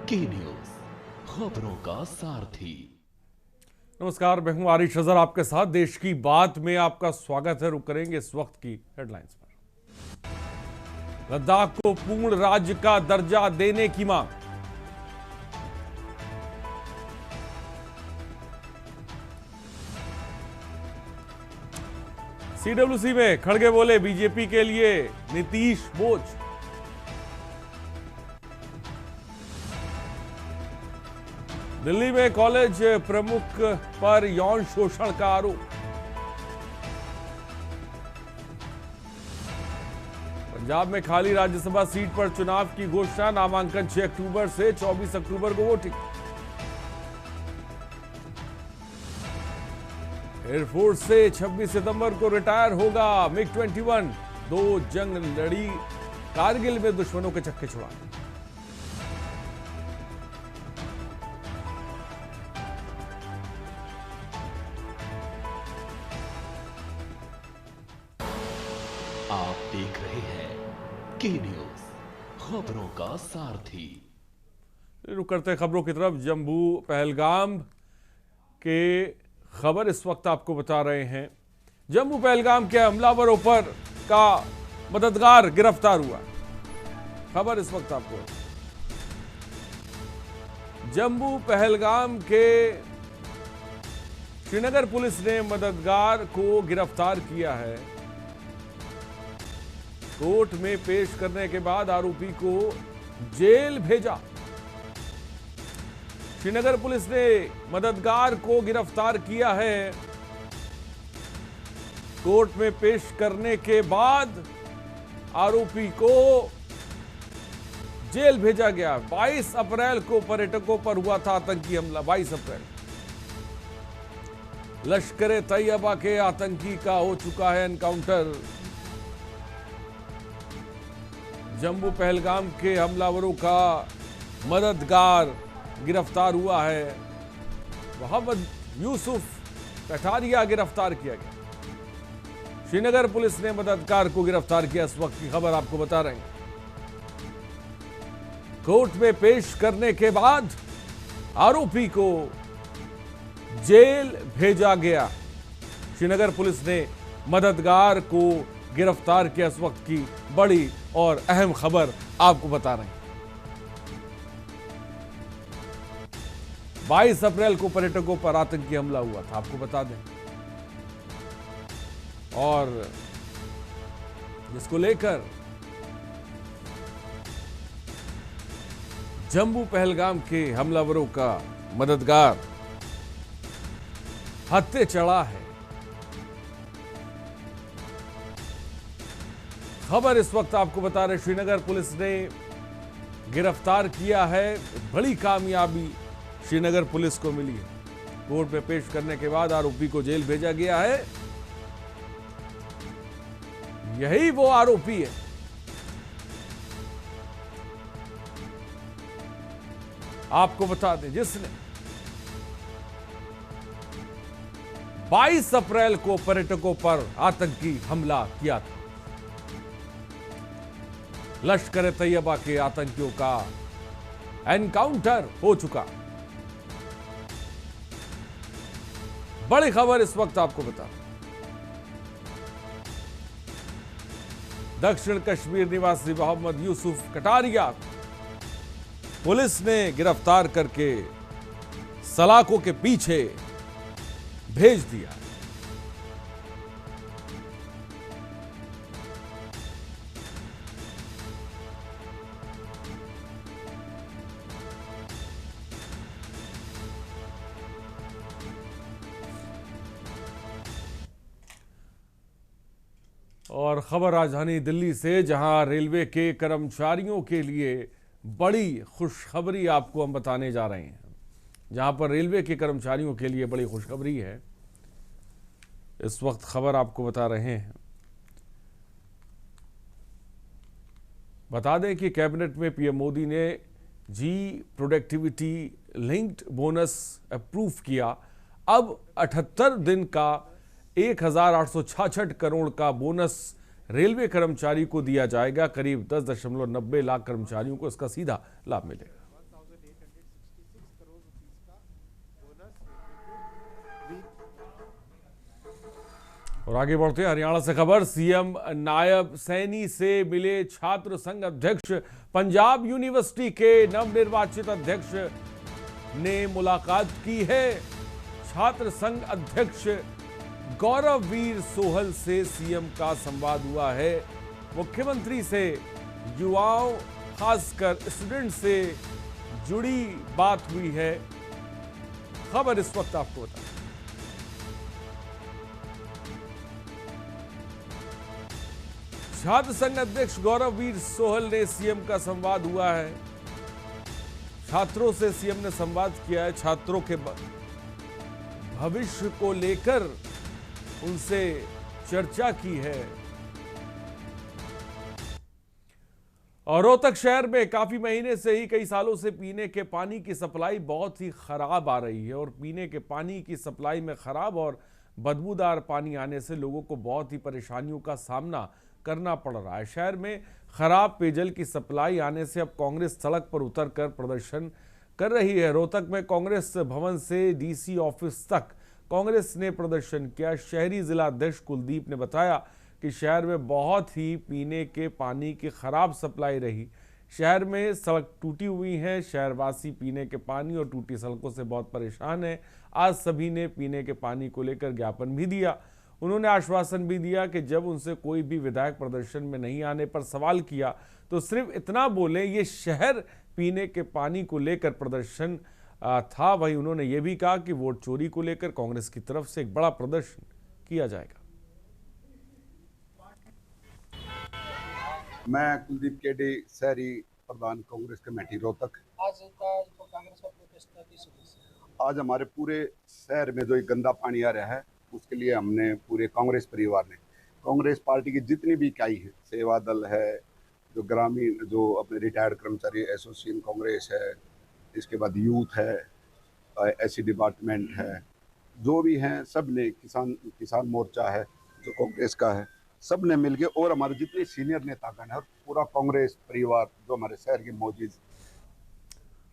की न्यूज, खबरों का सारथी। नमस्कार, मैं हूं आरिश अजहर आपके साथ। देश की बात में आपका स्वागत है। रुक करेंगे इस वक्त की हेडलाइंस पर। लद्दाख को पूर्ण राज्य का दर्जा देने की मांग। सीडब्ल्यूसी में खड़गे बोले, बीजेपी के लिए नीतीश बोझ। दिल्ली में कॉलेज प्रमुख पर यौन शोषण का आरोप। पंजाब में खाली राज्यसभा सीट पर चुनाव की घोषणा। नामांकन 6 अक्टूबर से 24 अक्टूबर को वोटिंग। एयरफोर्स से 26 सितंबर को रिटायर होगा MiG-21। 2 जंग लड़ी, कारगिल में दुश्मनों के चक्के छुड़ा। आप देख रहे हैं की न्यूज, खबरों का सारथी। रुक करते खबरों की तरफ। जम्मू पहलगाम के खबर इस वक्त आपको बता रहे हैं। जम्मू पहलगाम के हमलावरों पर का मददगार गिरफ्तार हुआ। खबर इस वक्त आपको। जम्मू पहलगाम के श्रीनगर पुलिस ने मददगार को गिरफ्तार किया है। कोर्ट में पेश करने के बाद आरोपी को जेल भेजा। श्रीनगर पुलिस ने मददगार को गिरफ्तार किया है। कोर्ट में पेश करने के बाद आरोपी को जेल भेजा गया। 22 अप्रैल को पर्यटकों पर हुआ था आतंकी हमला। 22 अप्रैल लश्कर तैयबा के आतंकी का हो चुका है एनकाउंटर। जम्मू पहलगाम के हमलावरों का मददगार गिरफ्तार हुआ है। मोहम्मद यूसुफ कटारिया गिरफ्तार किया गया। श्रीनगर पुलिस ने मददगार को गिरफ्तार किया। इस वक्त की खबर आपको बता रहे हैं। कोर्ट में पेश करने के बाद आरोपी को जेल भेजा गया। श्रीनगर पुलिस ने मददगार को गिरफ्तार किया। इस वक्त की बड़ी और अहम खबर आपको बता रहे हैं। 22 अप्रैल को पर्यटकों पर आतंकी हमला हुआ था, आपको बता दें। और जिसको लेकर जम्मू पहलगाम के हमलावरों का मददगार हत्थे चढ़ा है। खबर इस वक्त आपको बता रहे, श्रीनगर पुलिस ने गिरफ्तार किया है। बड़ी कामयाबी श्रीनगर पुलिस को मिली है। कोर्ट में पेश करने के बाद आरोपी को जेल भेजा गया है। यही वो आरोपी है आपको बता दें जिसने 22 अप्रैल को पर्यटकों पर आतंकी हमला किया था। लश्कर तैयबा के आतंकियों का एनकाउंटर हो चुका। बड़ी खबर इस वक्त आपको बता। दक्षिण कश्मीर निवासी मोहम्मद यूसुफ कटारिया पुलिस ने गिरफ्तार करके सलाखों के पीछे भेज दिया। और खबर राजधानी दिल्ली से, जहां रेलवे के कर्मचारियों के लिए बड़ी खुशखबरी आपको हम बताने जा रहे हैं। जहां पर रेलवे के कर्मचारियों के लिए बड़ी खुशखबरी है, इस वक्त खबर आपको बता रहे हैं। बता दें कि कैबिनेट में पीएम मोदी ने जी प्रोडक्टिविटी लिंक्ड बोनस अप्रूव किया। अब 78 दिन का 1866 करोड़ का बोनस रेलवे कर्मचारी को दिया जाएगा। करीब 10.90 लाख कर्मचारियों को इसका सीधा लाभ मिलेगा। और आगे बढ़ते हैं हरियाणा से खबर। सीएम नायब सैनी से मिले छात्र संघ अध्यक्ष। पंजाब यूनिवर्सिटी के नवनिर्वाचित अध्यक्ष ने मुलाकात की है। छात्र संघ अध्यक्ष गौरववीर सोहल से सीएम का संवाद हुआ है। मुख्यमंत्री से युवाओं खासकर स्टूडेंट से जुड़ी बात हुई है। खबर इस वक्त आपको बता छात्र संघ अध्यक्ष गौरववीर सोहल ने सीएम का संवाद हुआ है। छात्रों से सीएम ने संवाद किया है। छात्रों के भविष्य को लेकर उनसे चर्चा की है। और रोहतक शहर में काफी महीने से ही कई सालों से पीने के पानी की सप्लाई बहुत ही खराब आ रही है और पीने के पानी की सप्लाई में खराब और बदबूदार पानी आने से लोगों को बहुत ही परेशानियों का सामना करना पड़ रहा है। शहर में खराब पेयजल की सप्लाई आने से अब कांग्रेस सड़क पर उतरकर प्रदर्शन कर रही है। रोहतक में कांग्रेस भवन से डीसी ऑफिस तक कांग्रेस ने प्रदर्शन किया। शहरी जिला अध्यक्ष कुलदीप ने बताया कि शहर में बहुत ही पीने के पानी की खराब सप्लाई रही। शहर में सड़क टूटी हुई है। शहरवासी पीने के पानी और टूटी सड़कों से बहुत परेशान है। आज सभी ने पीने के पानी को लेकर ज्ञापन भी दिया। उन्होंने आश्वासन भी दिया कि जब उनसे कोई भी विधायक प्रदर्शन में नहीं आने पर सवाल किया तो सिर्फ इतना बोले ये शहर पीने के पानी को लेकर प्रदर्शन था। वहीं उन्होंने ये भी कहा कि वोट चोरी को लेकर कांग्रेस की तरफ से एक बड़ा प्रदर्शन किया जाएगा। मैं कुलदीप केडी, शहरी प्रधान कांग्रेस कमेटी रोहतक। आज कांग्रेस का प्रोटेस्ट था, किस वजह से? आज हमारे पूरे शहर में जो गंदा पानी आ रहा है उसके लिए हमने पूरे कांग्रेस परिवार ने, कांग्रेस पार्टी की जितनी भी इकाई है, सेवा दल है, जो ग्रामीण जो अपने रिटायर्ड कर्मचारी एसोसिएशन कांग्रेस है, इसके बाद यूथ है, एससी डिपार्टमेंट है, जो भी हैं सब ने, किसान मोर्चा है जो कांग्रेस का है, सब ने मिलके और हमारे जितने सीनियर नेतागण है और पूरा कांग्रेस परिवार जो हमारे शहर के मौजूद।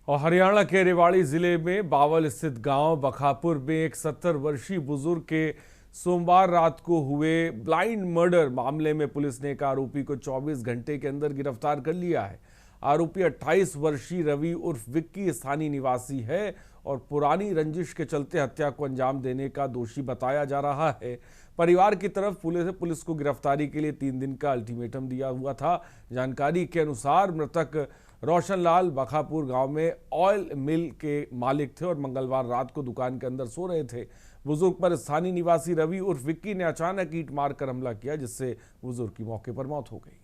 और हरियाणा के रेवाड़ी जिले में बावल स्थित गांव बखापुर में एक 70 वर्षीय बुजुर्ग के सोमवार रात को हुए ब्लाइंड मर्डर मामले में पुलिस ने एक आरोपी को 24 घंटे के अंदर गिरफ्तार कर लिया है। आरोपी 28 वर्षीय रवि उर्फ विक्की स्थानीय निवासी है और पुरानी रंजिश के चलते हत्या को अंजाम देने का दोषी बताया जा रहा है। परिवार की तरफ पुलिस को गिरफ्तारी के लिए 3 दिन का अल्टीमेटम दिया हुआ था। जानकारी के अनुसार मृतक रोशनलाल बखापुर गांव में ऑयल मिल के मालिक थे और मंगलवार रात को दुकान के अंदर सो रहे थे। बुजुर्ग पर स्थानीय निवासी रवि उर्फ विक्की ने अचानक ईंट मारकर हमला किया, जिससे बुजुर्ग की मौके पर मौत हो गई।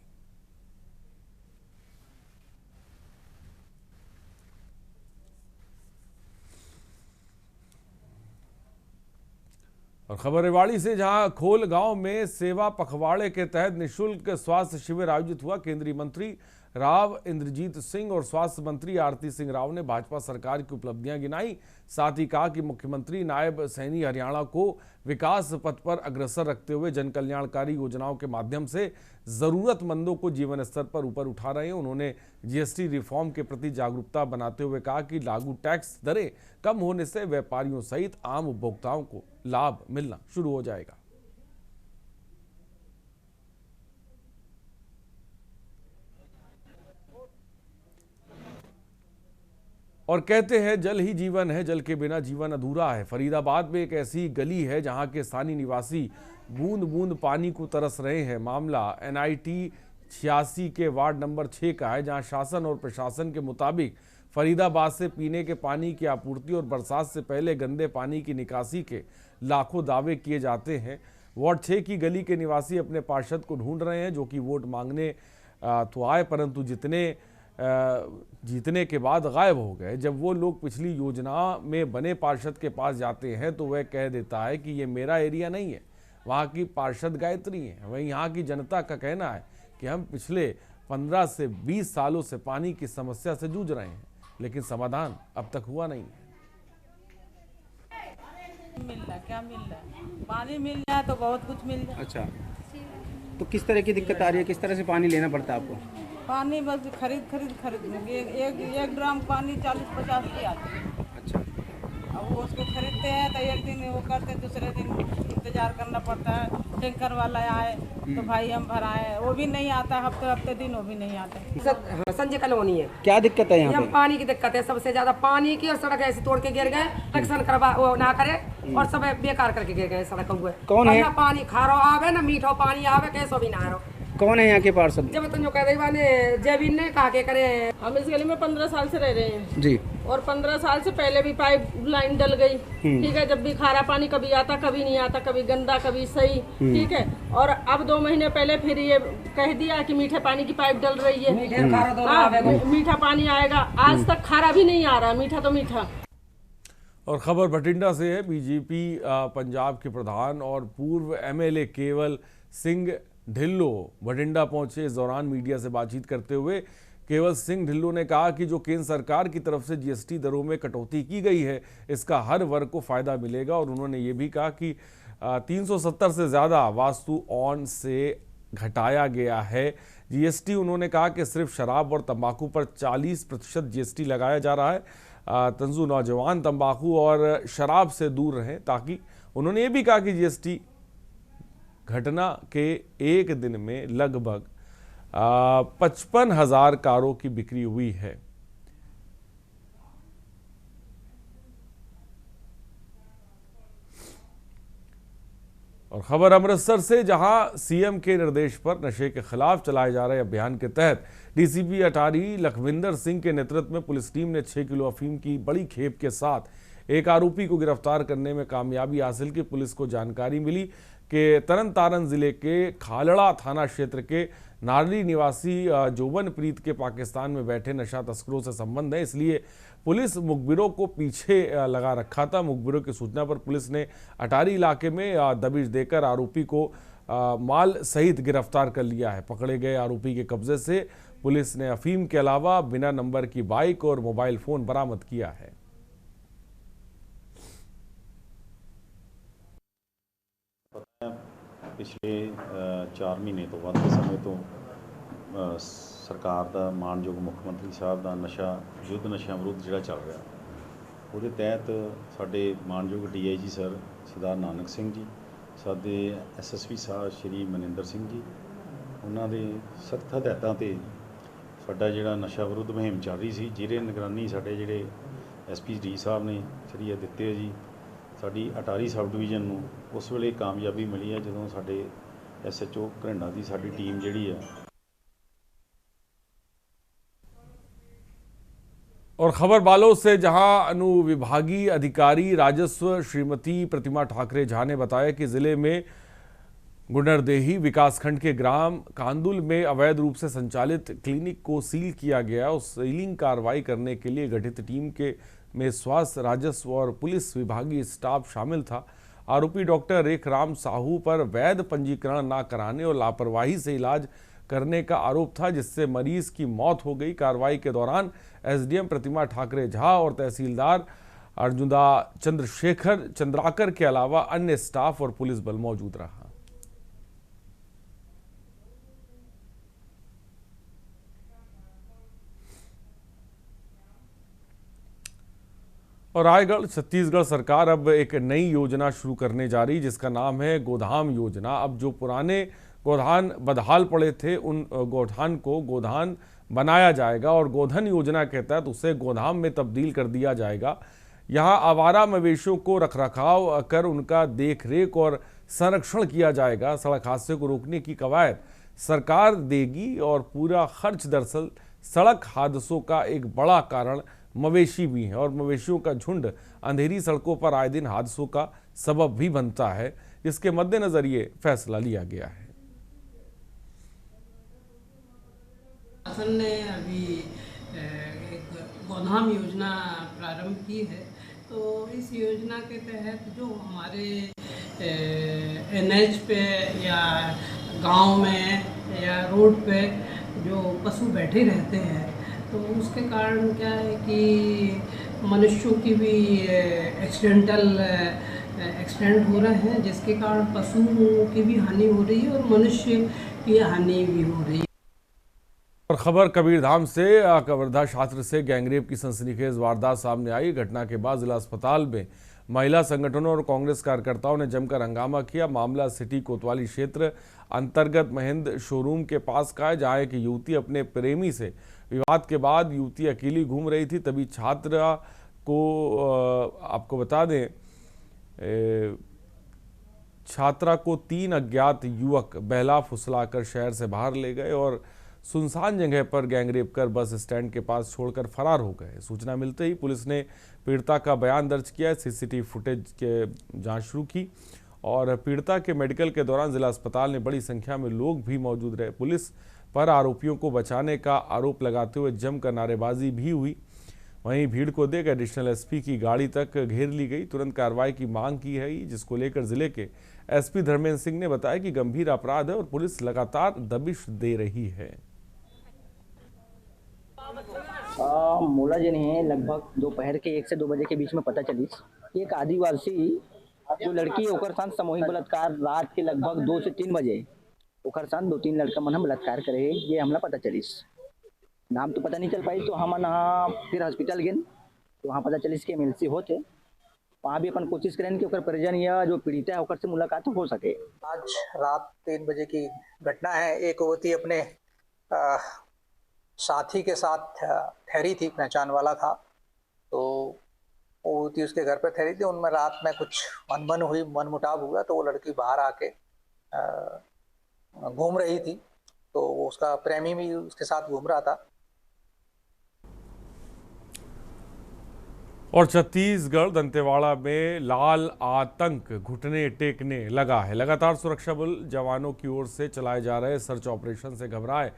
और खबर रेवाड़ी से, जहां खोल गांव में सेवा पखवाड़े के तहत निःशुल्क स्वास्थ्य शिविर आयोजित हुआ। केंद्रीय मंत्री राव इंद्रजीत सिंह और स्वास्थ्य मंत्री आरती सिंह राव ने भाजपा सरकार की उपलब्धियां गिनाई। साथ ही कहा कि मुख्यमंत्री नायब सैनी हरियाणा को विकास पथ पर अग्रसर रखते हुए जन कल्याणकारी योजनाओं के माध्यम से जरूरतमंदों को जीवन स्तर पर ऊपर उठा रहे हैं। उन्होंने जीएसटी रिफॉर्म के प्रति जागरूकता बनाते हुए कहा कि लागू टैक्स दरें कम होने से व्यापारियों सहित आम उपभोक्ताओं को लाभ मिलना शुरू हो जाएगा। और कहते हैं जल ही जीवन है, जल के बिना जीवन अधूरा है। फरीदाबाद में एक ऐसी गली है जहां के स्थानीय निवासी बूंद बूंद पानी को तरस रहे हैं। मामला NIT 86 के वार्ड नंबर 6 का है, जहां शासन और प्रशासन के मुताबिक फरीदाबाद से पीने के पानी की आपूर्ति और बरसात से पहले गंदे पानी की निकासी के लाखों दावे किए जाते हैं। वार्ड 6 की गली के निवासी अपने पार्षद को ढूंढ रहे हैं, जो कि वोट मांगने तो आए परंतु जीतने के बाद गायब हो गए। जब वो लोग पिछली योजना में बने पार्षद के पास जाते हैं तो वह कह देता है कि ये मेरा एरिया नहीं है, वहाँ की पार्षद गायत्री है। वहीं यहाँ की जनता का कहना है कि हम पिछले 15 से 20 सालों से पानी की समस्या से जूझ रहे हैं, लेकिन समाधान अब तक हुआ नहीं है। मिल रहा क्या मिल रहा है? पानी मिल जाए तो बहुत कुछ मिल जाए। अच्छा, तो किस तरह की दिक्कत आ रही है? किस तरह से पानी लेना पड़ता है आपको? पानी बस खरीद एक ड्राम पानी 40-50 की आती है। अच्छा, अब वो उसको खरीदते हैं तो एक दिन वो करते, दूसरे दिन इंतजार करना पड़ता है टैंकर वाला आए तो भाई हम भराएं, वो भी नहीं आता, हफ्ते हफ्ते दिन वो भी नहीं आता। संजय कॉलोनी है। क्या दिक्कत है यहाँ यहाँ पे? पानी की दिक्कत है, सबसे ज्यादा पानी की, और सड़क ऐसे तोड़ के गिर गए, कनेक्शन करवा वो ना करे और सब बेकार करके गिर गए सड़क हुए। कौन है? ना पानी खारो आवे ना मीठो पानी आवे, कैसो भी ना आरो। कौन है यहाँ के पार्षद? जब तुम जो कह रही ने जयवीर ने कहा के करे। हम इस गली में 15 साल से रह रहे हैं जी, और 15 साल से पहले भी पाइप लाइन डल गई, ठीक है। जब भी खारा पानी कभी आता कभी नहीं आता, कभी गंदा कभी सही, ठीक है। और अब 2 महीने पहले फिर ये कह दिया कि मीठे पानी की पाइप डल रही है, हाँ, मीठा पानी आएगा। आज तक खारा भी नहीं आ रहा, मीठा तो मीठा। और खबर बठिंडा से है। बीजेपी पंजाब के प्रधान और पूर्व एमएलए केवल सिंह ढिल्लो बठिंडा पहुंचे। इस दौरान मीडिया से बातचीत करते हुए केवल सिंह ढिल्लो ने कहा कि जो केंद्र सरकार की तरफ से जीएसटी दरों में कटौती की गई है, इसका हर वर्ग को फायदा मिलेगा। और उन्होंने ये भी कहा कि 370 से ज़्यादा वास्तु ऑन से घटाया गया है जीएसटी। उन्होंने कहा कि सिर्फ शराब और तंबाकू पर 40% जीएसटी लगाया जा रहा है। तंजु नौजवान तंबाकू और शराब से दूर रहें, ताकि उन्होंने ये भी कहा कि जीएसटी घटना के एक दिन में लगभग 55,000 कारों की बिक्री हुई है। और खबर अमृतसर से, जहां सीएम के निर्देश पर नशे के खिलाफ चलाए जा रहे अभियान के तहत डीसीपी अटारी लखविंदर सिंह के नेतृत्व में पुलिस टीम ने 6 किलो अफीम की बड़ी खेप के साथ एक आरोपी को गिरफ्तार करने में कामयाबी हासिल की। पुलिस को जानकारी मिली कि तरन तारण जिले के खालड़ा थाना क्षेत्र के नारली निवासी जोबनप्रीत के पाकिस्तान में बैठे नशा तस्करों से संबंध है, इसलिए पुलिस मुखबिरों को पीछे लगा रखा था। मुखबिरों की सूचना पर पुलिस ने अटारी इलाके में दबिश देकर आरोपी को माल सहित गिरफ्तार कर लिया है। पकड़े गए आरोपी के कब्जे से पुलिस ने अफीम के अलावा बिना नंबर की बाइक और मोबाइल फोन बरामद किया है। पिछले 4 ਮਹੀਨੇ ਤੋਂ ਵੱਧ ਦੇ ਸਮੇਂ ਤੋਂ ਸਰਕਾਰ ਦਾ ਮਾਨਯੋਗ ਮੁੱਖ ਮੰਤਰੀ ਸਾਹਿਬ ਦਾ ਨਸ਼ਾ ਯੁੱਧ ਨਸ਼ਿਆਂ ਵਿਰੁੱਧ ਜਿਹੜਾ ਚੱਲ ਰਿਹਾ, ਉਹਦੇ ਤਹਿਤ ਸਾਡੇ ਮਾਨਯੋਗ ਡੀਆਈਜੀ ਸਰ ਸਰਦਾਰ ਨਾਨਕ ਸਿੰਘ ਜੀ, ਸਾਡੇ ਐਸਐਸਪੀ ਸਾਹਿਬ ਸ਼੍ਰੀ ਮਨਿੰਦਰ ਸਿੰਘ ਜੀ, ਉਹਨਾਂ ਦੇ ਸਖਤ ਹਦਾਇਤਾਂ ਤੇ ਸਾਡਾ ਜਿਹੜਾ ਨਸ਼ਾ ਵਿਰੁੱਧ ਮੁਹਿੰਮ ਚੱਲ ਰਹੀ ਸੀ, ਜਿਹਦੇ ਨਿਗਰਾਨੀ ਸਾਡੇ ਜਿਹੜੇ ਐਸਪੀ ਡੀ ਸਾਹਿਬ ਨੇ ਸ਼੍ਰੀ ਦਿੱਤੇ ਜੀ। ਸਾਡੀ ਅਟਾਰੀ ਸਬ ਡਿਵੀਜ਼ਨ ਨੂੰ ਉਸ ਵੇਲੇ ਕਾਮਯਾਬੀ ਮਿਲੀ ਹੈ ਜਦੋਂ ਸਾਡੇ ਐਸਐਚਓ ਘਰਿੰਡਾ ਦੀ ਸਾਡੀ ਟੀਮ ਜਿਹੜੀ ਹੈ। और खबर बालोद से, जहां अनुविभागीय अधिकारी राजस्व श्रीमती प्रतिमा ठाकरे झा ने बताया कि जिले में गुंडरदेही विकासखंड के ग्राम कांदुल में अवैध रूप से संचालित क्लिनिक को सील किया गया। उस सीलिंग कार्रवाई करने के लिए गठित टीम के में स्वास्थ्य, राजस्व और पुलिस विभागीय स्टाफ शामिल था। आरोपी डॉक्टर रेखराम साहू पर वैध पंजीकरण न कराने और लापरवाही से इलाज करने का आरोप था, जिससे मरीज की मौत हो गई। कार्रवाई के दौरान एसडीएम प्रतिमा ठाकरे झा और तहसीलदार अर्जुदा चंद्रशेखर चंद्राकर के अलावा अन्य स्टाफ और पुलिस बल मौजूद रहा। और रायगढ़ छत्तीसगढ़ सरकार अब एक नई योजना शुरू करने जा रही, जिसका नाम है गोधाम योजना। अब जो पुराने गोधान बदहाल पड़े थे, उन गोधान को गोधान बनाया जाएगा और गोधन योजना के तहत उसे गोधाम में तब्दील कर दिया जाएगा। यहाँ आवारा मवेशियों को रखरखाव कर उनका देखरेख और संरक्षण किया जाएगा। सड़क हादसे को रोकने की कवायद सरकार देगी और पूरा खर्च, दरअसल सड़क हादसों का एक बड़ा कारण मवेशी भी हैं और मवेशियों का झुंड अंधेरी सड़कों पर आए दिन हादसों का सबब भी बनता है, जिसके मद्देनजर ये फैसला लिया गया है। शासन ने अभी एक गोधाम योजना प्रारंभ की है, तो इस योजना के तहत जो हमारे एनएच पे या गांव में या रोड पे जो पशु बैठे रहते हैं, तो उसके कारण क्या है कि मनुष्यों की भी एक्सीडेंट हो रहे हैं, जिसके कारण पशुओं की भी हानि हो रही है और मनुष्य की हानि भी हो रही है। और खबर कबीरधाम से कवर्धा छात्र से गैंगरेप की सनसनीखेज वारदात सामने आई। घटना के बाद जिला अस्पताल में महिला संगठनों और कांग्रेस कार्यकर्ताओं ने जमकर हंगामा किया। मामला सिटी कोतवाली क्षेत्र अंतर्गत महिंद शोरूम के पास का है, जहां एक युवती अपने प्रेमी से विवाद के बाद युवती अकेली घूम रही थी। तभी छात्रा को आपको बता दें, छात्रा को 3 अज्ञात युवक बहला फुसलाकर शहर से बाहर ले गए और सुनसान जगह पर गैंगरेप कर बस स्टैंड के पास छोड़कर फरार हो गए। सूचना मिलते ही पुलिस ने पीड़िता का बयान दर्ज किया, सीसीटीवी फुटेज के जांच शुरू की और पीड़िता के मेडिकल के दौरान जिला अस्पताल में बड़ी संख्या में लोग भी मौजूद रहे। पुलिस पर आरोपियों को बचाने का आरोप लगाते हुए जमकर नारेबाजी भी हुई। वहीं भीड़ को देख एडिशनल एसपी की गाड़ी तक घेर ली गई। तुरंत कार्रवाई की मांग की है, जिसको लेकर जिले के एसपी धर्मेंद्र सिंह ने बताया कि गंभीर अपराध है और पुलिस लगातार दबिश दे रही है। मुलाजिन है लगभग दोपहर के 1 से 2 बजे के बीच में पता चली एक आदिवासी जो लड़की ओकर साथ सामूहिक बलात्कार रात के लगभग 2 से 3 बजे ओकर साथ 2-3 लड़का मन बलात्कार करे, ये हमला पता चलिस। नाम तो पता नहीं चल पाई, तो हम फिर हॉस्पिटल गए तो वहाँ पता चलिस कि एमएलसी होते। वहाँ भी अपन कोशिश करें कि ओकर परिजन या जो पीड़िता है ओकर से मुलाकात हो सके। आज रात 3 बजे की घटना है। एक युवती अपने साथी के साथ ठहरी थी, पहचान वाला था, तो वो थी उसके घर पर ठहरी थी। उनमें रात में कुछ अनबन हुई, मनमुटाव हुआ, तो वो लड़की बाहर आके घूम रही थी, तो उसका प्रेमी भी उसके साथ घूम रहा था। और छत्तीसगढ़ दंतेवाड़ा में लाल आतंक घुटने टेकने लगा है। लगातार सुरक्षा बल जवानों की ओर से चलाए जा रहे सर्च ऑपरेशन से घबराए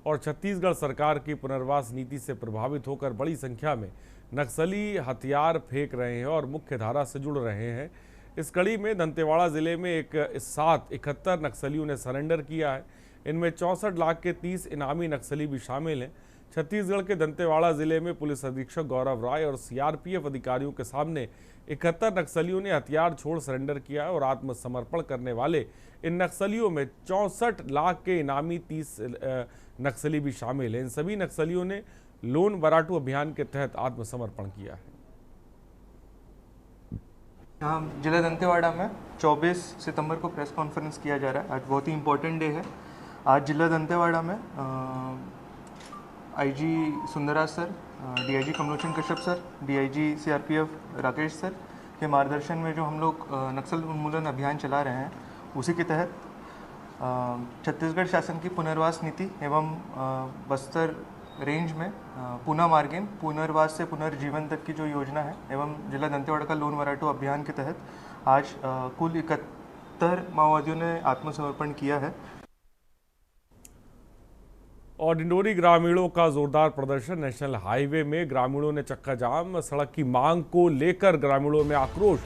और छत्तीसगढ़ सरकार की पुनर्वास नीति से प्रभावित होकर बड़ी संख्या में नक्सली हथियार फेंक रहे हैं और मुख्य धारा से जुड़ रहे हैं। इस कड़ी में दंतेवाड़ा जिले में एक साथ 71 नक्सलियों ने सरेंडर किया है। इनमें 64 लाख के 30 इनामी नक्सली भी शामिल हैं। छत्तीसगढ़ के दंतेवाड़ा जिले में पुलिस अधीक्षक गौरव राय और सीआरपीएफ अधिकारियों के सामने 71 नक्सलियों ने हथियार छोड़ सरेंडर किया है और आत्मसमर्पण करने वाले इन नक्सलियों में 64 लाख के इनामी 30 नक्सली भी शामिल हैं। इन सभी नक्सलियों ने लोन वराटू अभियान के तहत आत्मसमर्पण किया है। यहाँ जिला दंतेवाड़ा में 24 सितंबर को प्रेस कॉन्फ्रेंस किया जा रहा है। आज बहुत ही इम्पोर्टेंट डे है। आज जिला दंतेवाड़ा में IG Sundarraj sir, DIG Kamlochan Kashyap sir, DIG CRPF Rakesh sir के मार्गदर्शन में जो हम लोग नक्सल उन्मूलन अभियान चला रहे हैं, उसी के तहत छत्तीसगढ़ शासन की पुनर्वास नीति एवं बस्तर रेंज में पूना मार्गेन पुनर्वास से पुनर्जीवन तक की जो योजना है एवं जिला दंतेवाड़ा का लोन वराटू अभियान के तहत आज कुल 71 माओवादियों ने आत्मसमर्पण किया है। और डिंडोरी ग्रामीणों का जोरदार प्रदर्शन। नेशनल हाईवे में ग्रामीणों ने चक्का जाम। सड़क की मांग को लेकर ग्रामीणों में आक्रोश।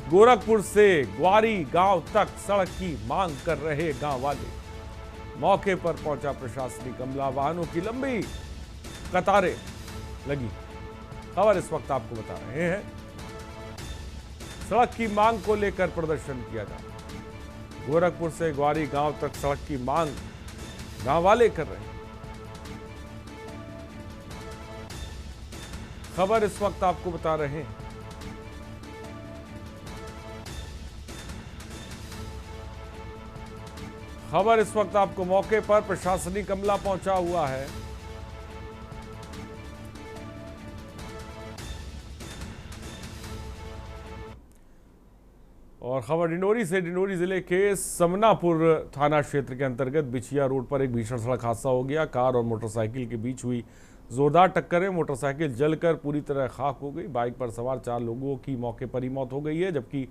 गोरखपुर से ग्वारी गांव तक सड़क की मांग कर रहे गांव वाले। मौके पर पहुंचा प्रशासनिक अमला, वाहनों की लंबी कतारें लगी। खबर इस वक्त आपको बता रहे हैं। सड़क की मांग को लेकर प्रदर्शन किया जा रहा है। गोरखपुर से ग्वारी गांव तक सड़क की मांग गांव वाले कर रहे हैं। खबर इस वक्त आपको बता रहे हैं। खबर इस वक्त आपको मौके पर प्रशासनिक अमला पहुंचा हुआ है। और खबर डिंडोरी से। डिंडोरी जिले के समनापुर थाना क्षेत्र के अंतर्गत बिछिया रोड पर एक भीषण सड़क हादसा हो गया। कार और मोटरसाइकिल के बीच हुई जोरदार टक्कर में मोटरसाइकिल जलकर पूरी तरह खाक हो गई। बाइक पर सवार 4 लोगों की मौके पर ही मौत हो गई है, जबकि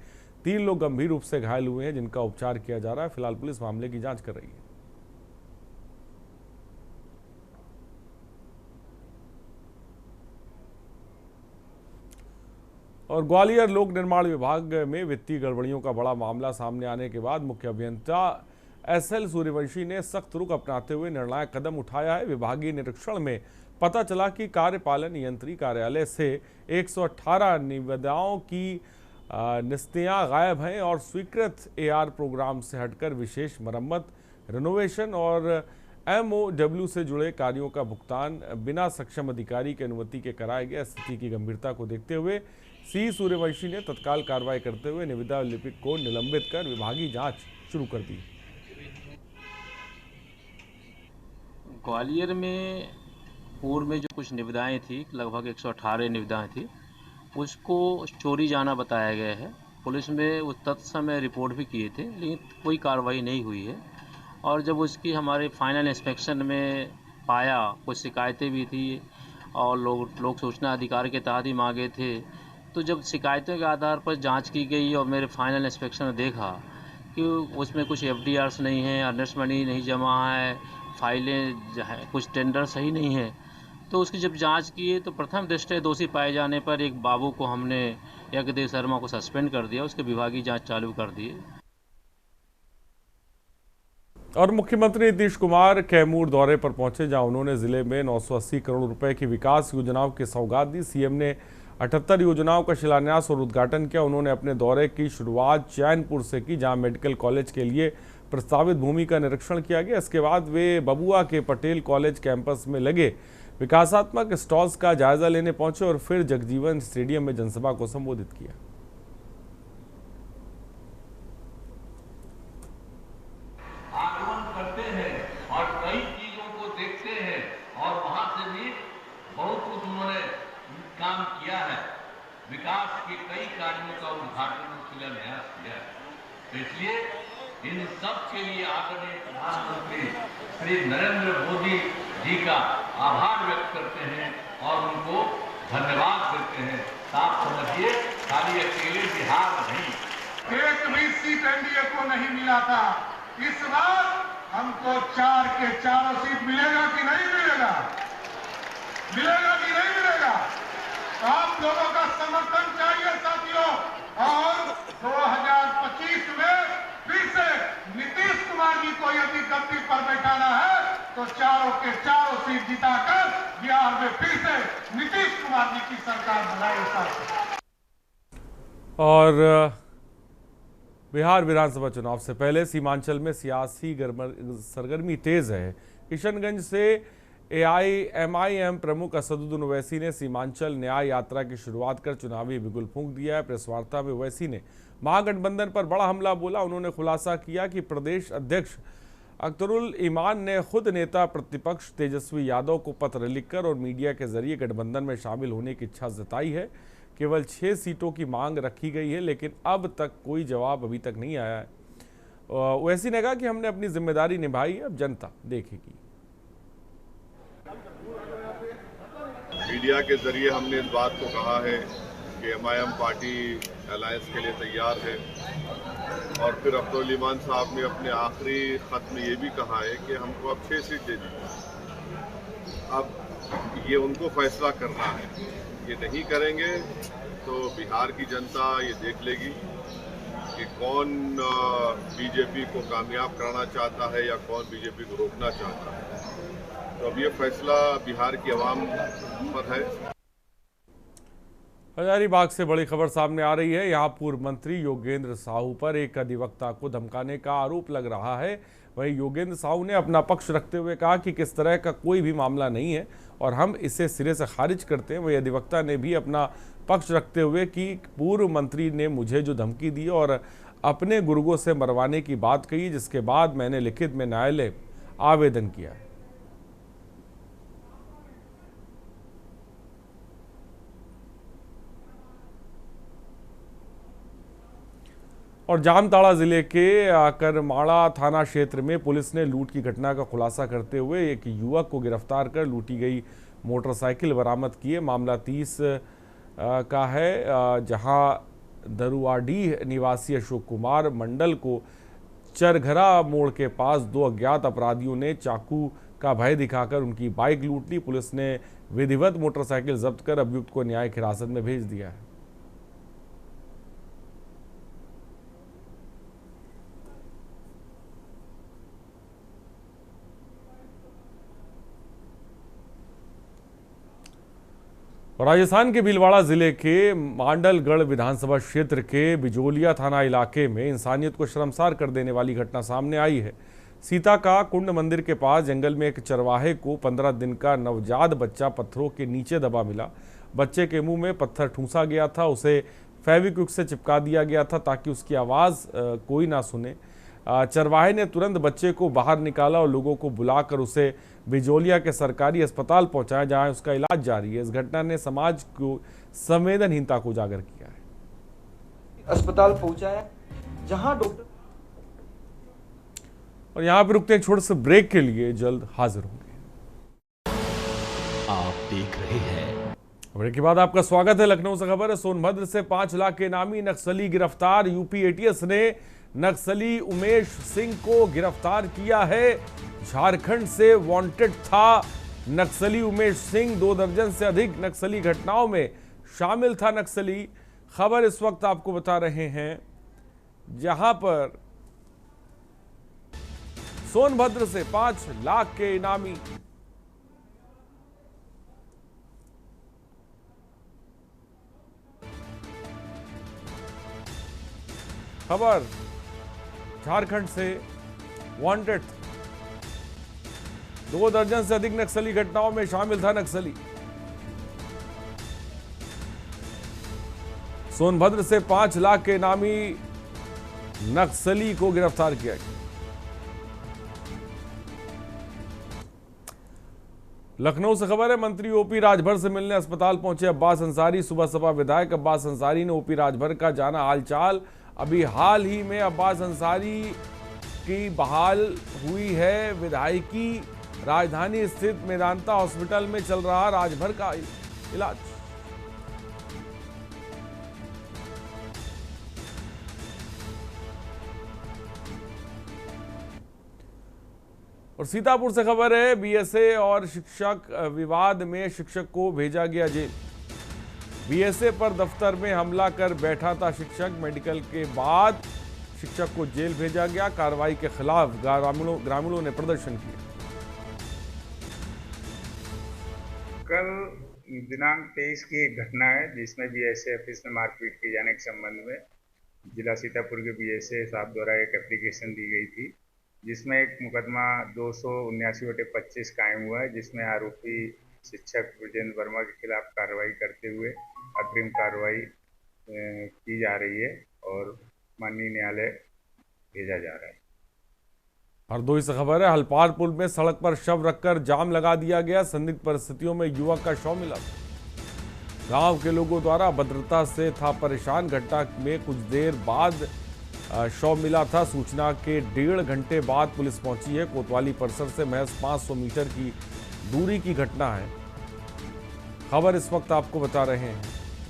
3 लोग गंभीर रूप से घायल हुए हैं, जिनका उपचार किया जा रहा है। फिलहाल पुलिस मामले की जांच कर रही है। और ग्वालियर लोक निर्माण विभाग में वित्तीय गड़बड़ियों का बड़ा मामला सामने आने के बाद मुख्य अभियंता एसएल सूर्यवंशी ने सख्त रुख अपनाते हुए निर्णायक कदम उठाया है। विभागीय निरीक्षण में पता चला कि कार्यपालन यंत्री कार्यालय से 118 निविदाओं की निस्तियाँ गायब हैं और स्वीकृत एआर प्रोग्राम से हटकर विशेष मरम्मत, रिनोवेशन और MOW से जुड़े कार्यों का भुगतान बिना सक्षम अधिकारी की अनुमति के कराया गया। स्थिति की गंभीरता को देखते हुए सी सूर्यवंशी ने तत्काल कार्रवाई करते हुए निविदा लिपिक को निलंबित कर विभागीय जांच शुरू कर दी। ग्वालियर में पूर्व में जो कुछ निविदाएं थी, लगभग 118 निविदाएं थी, उसको चोरी जाना बताया गया है। पुलिस में उस तत्समय रिपोर्ट भी किए थे, लेकिन कोई कार्रवाई नहीं हुई है। और जब उसकी हमारे फाइनल इंस्पेक्शन में पाया, कुछ शिकायतें भी थी और लोक सूचना अधिकार के तहत ही मांगे थे, तो जब शिकायतों के आधार पर जांच की गई और मेरे फाइनल इंस्पेक्शन में देखा कि उसमें कुछ FDRs नहीं है, अर्नेस्ट मनी नहीं जमा है, फाइलें कुछ टेंडर सही नहीं है, तो उसकी जब जांच किए तो प्रथम दृष्टया दोषी पाए जाने पर एक बाबू को हमने, यज्ञदेव शर्मा को सस्पेंड कर दिया, उसके विभागीय जांच चालू कर दी। और मुख्यमंत्री नीतीश कुमार कैमूर दौरे पर पहुंचे, जहां उन्होंने जिले में 980 करोड़ रुपए की विकास योजनाओं की सौगात दी। सीएम ने 78 योजनाओं का शिलान्यास और उद्घाटन किया। उन्होंने अपने दौरे की शुरुआत चैनपुर से की, जहां मेडिकल कॉलेज के लिए प्रस्तावित भूमि का निरीक्षण किया गया। इसके बाद वे बबुआ के पटेल कॉलेज कैंपस में लगे विकासात्मक स्टॉल्स का जायजा लेने पहुंचे और फिर जगजीवन स्टेडियम में जनसभा को संबोधित किया। आगमन करते हैं और कई चीजों को देखते हैं और वहां से भी बहुत कुछ उन्होंने काम किया है। विकास के कई कार्यों का उद्घाटन और शिलान्यास किया है। तो इसलिए इन सब के लिए आदरणीय प्रधानमंत्री श्री नरेंद्र मोदी जी का आभार व्यक्त करते हैं और उनको धन्यवाद देते हैं। आप समझिए, खाली अकेले बिहार नहीं, एक भी सीट एनडीए को नहीं मिला था। इस बार हमको 4 के 4 सीट मिलेगा कि नहीं मिलेगा? मिलेगा कि नहीं मिलेगा? आप लोगों का समर्थन चाहिए साथियों। और 2025 में फिर से नीतीश कुमार जी को यदि गद्दी पर बैठाना है तो 4 के 4 सीट जिताकर बिहार में फिर से नीतीश कुमार जी की सरकार बनाए। और बिहार विधानसभा चुनाव से पहले सीमांचल में सियासी सरगर्मी तेज है। किशनगंज से AIMIM प्रमुख असदुद्दीन ओवैसी ने सीमांचल न्याय यात्रा की शुरुआत कर चुनावी बिगुल फूंक दिया है। प्रेस वार्ता में ओवैसी ने महागठबंधन पर बड़ा हमला बोला। उन्होंने खुलासा किया कि प्रदेश अध्यक्ष अख्तरुल ईमान ने खुद नेता प्रतिपक्ष तेजस्वी यादव को पत्र लिखकर और मीडिया के जरिए गठबंधन में शामिल होने की इच्छा जताई है। केवल 6 सीटों की मांग रखी गई है, लेकिन अब तक कोई जवाब अभी तक नहीं आया है। ओवैसी ने कहा कि हमने अपनी जिम्मेदारी निभाई, अब जनता देखेगी। मीडिया के जरिए हमने इस बात को कहा है कि MIM पार्टी अलायंस के लिए तैयार है और फिर अख्तरुल ईमान साहब ने अपने आखिरी खत में ये भी कहा है कि हमको अब 6 सीट दे दीजिए। अब ये उनको फैसला करना है। ये नहीं करेंगे तो बिहार की जनता ये देख लेगी कि कौन बीजेपी को कामयाब कराना चाहता है या कौन बीजेपी को रोकना चाहता है। तो अब ये फैसला बिहार की आवाम पर है। हजारीबाग से बड़ी खबर सामने आ रही है। यहाँ पूर्व मंत्री योगेंद्र साहू पर एक अधिवक्ता को धमकाने का आरोप लग रहा है। वहीं योगेंद्र साहू ने अपना पक्ष रखते हुए कहा कि किस तरह का कोई भी मामला नहीं है और हम इसे सिरे से खारिज करते हैं। वही अधिवक्ता ने भी अपना पक्ष रखते हुए कि पूर्व मंत्री ने मुझे जो धमकी दी और अपने गुर्गों से मरवाने की बात कही, जिसके बाद मैंने लिखित में न्यायालय आवेदन किया। और जामताड़ा जिले के करमाड़ा थाना क्षेत्र में पुलिस ने लूट की घटना का खुलासा करते हुए एक युवक को गिरफ्तार कर लूटी गई मोटरसाइकिल बरामद की है। मामला 30 का है, जहां दरुआडीह निवासी अशोक कुमार मंडल को चरघरा मोड़ के पास 2 अज्ञात अपराधियों ने चाकू का भय दिखाकर उनकी बाइक लूट ली। पुलिस ने विधिवत मोटरसाइकिल जब्त कर अभियुक्त को न्यायिक हिरासत में भेज दिया है। राजस्थान के भीलवाड़ा जिले के मांडलगढ़ विधानसभा क्षेत्र के बिजोलिया थाना इलाके में इंसानियत को शर्मसार कर देने वाली घटना सामने आई है, सीता का कुंड मंदिर के पास जंगल में एक चरवाहे को 15 दिन का नवजात बच्चा पत्थरों के नीचे दबा मिला। बच्चे के मुंह में पत्थर ठूंसा गया था, उसे फेविक्विक से चिपका दिया गया था ताकि उसकी आवाज़ कोई ना सुने। चरवाहे ने तुरंत बच्चे को बाहर निकाला और लोगों को बुलाकर उसे बिजोलिया के सरकारी अस्पताल पहुंचाया, जहां उसका इलाज जारी है। इस घटना ने समाज को संवेदनहीनता को उजागर किया है। अस्पताल पहुंचाया जहां डॉक्टर। और यहाँ पे रुकते हैं छोटे से ब्रेक के लिए, जल्द हाजिर होंगे। आप देख रहे हैं। ब्रेक के बाद आपका स्वागत है। लखनऊ से खबर है, सोनभद्र से 5 लाख के इनामी नक्सली गिरफ्तार। यूपी एटीएस ने नक्सली उमेश सिंह को गिरफ्तार किया है। झारखंड से वांटेड था नक्सली उमेश सिंह। 2 दर्जन से अधिक नक्सली घटनाओं में शामिल था नक्सली। खबर इस वक्त आपको बता रहे हैं, जहां पर सोनभद्र से 5 लाख के इनामी खबर झारखंड से वांटेड 2 दर्जन से अधिक नक्सली घटनाओं में शामिल था नक्सली। सोनभद्र से 5 लाख के इनामी नक्सली को गिरफ्तार किया गया। लखनऊ से खबर है, मंत्री ओपी राजभर से मिलने अस्पताल पहुंचे अब्बास अंसारी। सुबह सपा विधायक अब्बास अंसारी ने ओपी राजभर का जाना हालचाल। अभी हाल ही में अब्बास अंसारी की बहाल हुई है विधायकी। राजधानी स्थित मेदांता हॉस्पिटल में चल रहा राजभर का इलाज। और सीतापुर से खबर है, बीएसए और शिक्षक विवाद में शिक्षक को भेजा गया जेल। बीएसए पर दफ्तर में हमला कर बैठा था शिक्षक। मेडिकल के बाद शिक्षक को जेल भेजा गया। कार्रवाई के खिलाफ ग्रामीणों ने प्रदर्शन किया। कल दिनांक 23 की एक घटना है जिसमें बीएसए ऑफिस में मारपीट किए जाने के संबंध में जिला सीतापुर के बीएसए साहब द्वारा एक एप्लीकेशन दी गई थी, जिसमें एक मुकदमा 279/25 कायम हुआ है, जिसमें आरोपी शिक्षक ब्रजेंद्र वर्मा के खिलाफ कार्रवाई करते हुए अग्रिम कार्रवाई की जा रही है और माननीय न्यायालय भेजा जा रहा है। हरदोई से खबर है, हलपार पुल में सड़क पर शव रखकर जाम लगा दिया गया। संदिग्ध परिस्थितियों में युवक का शव मिला। गांव के लोगों द्वारा अभद्रता से था परेशान। घटना में कुछ देर बाद शव मिला था। सूचना के 1.5 घंटे बाद पुलिस पहुंची है। कोतवाली परिसर से महज 500 मीटर की दूरी की घटना है। खबर इस वक्त आपको बता रहे हैं,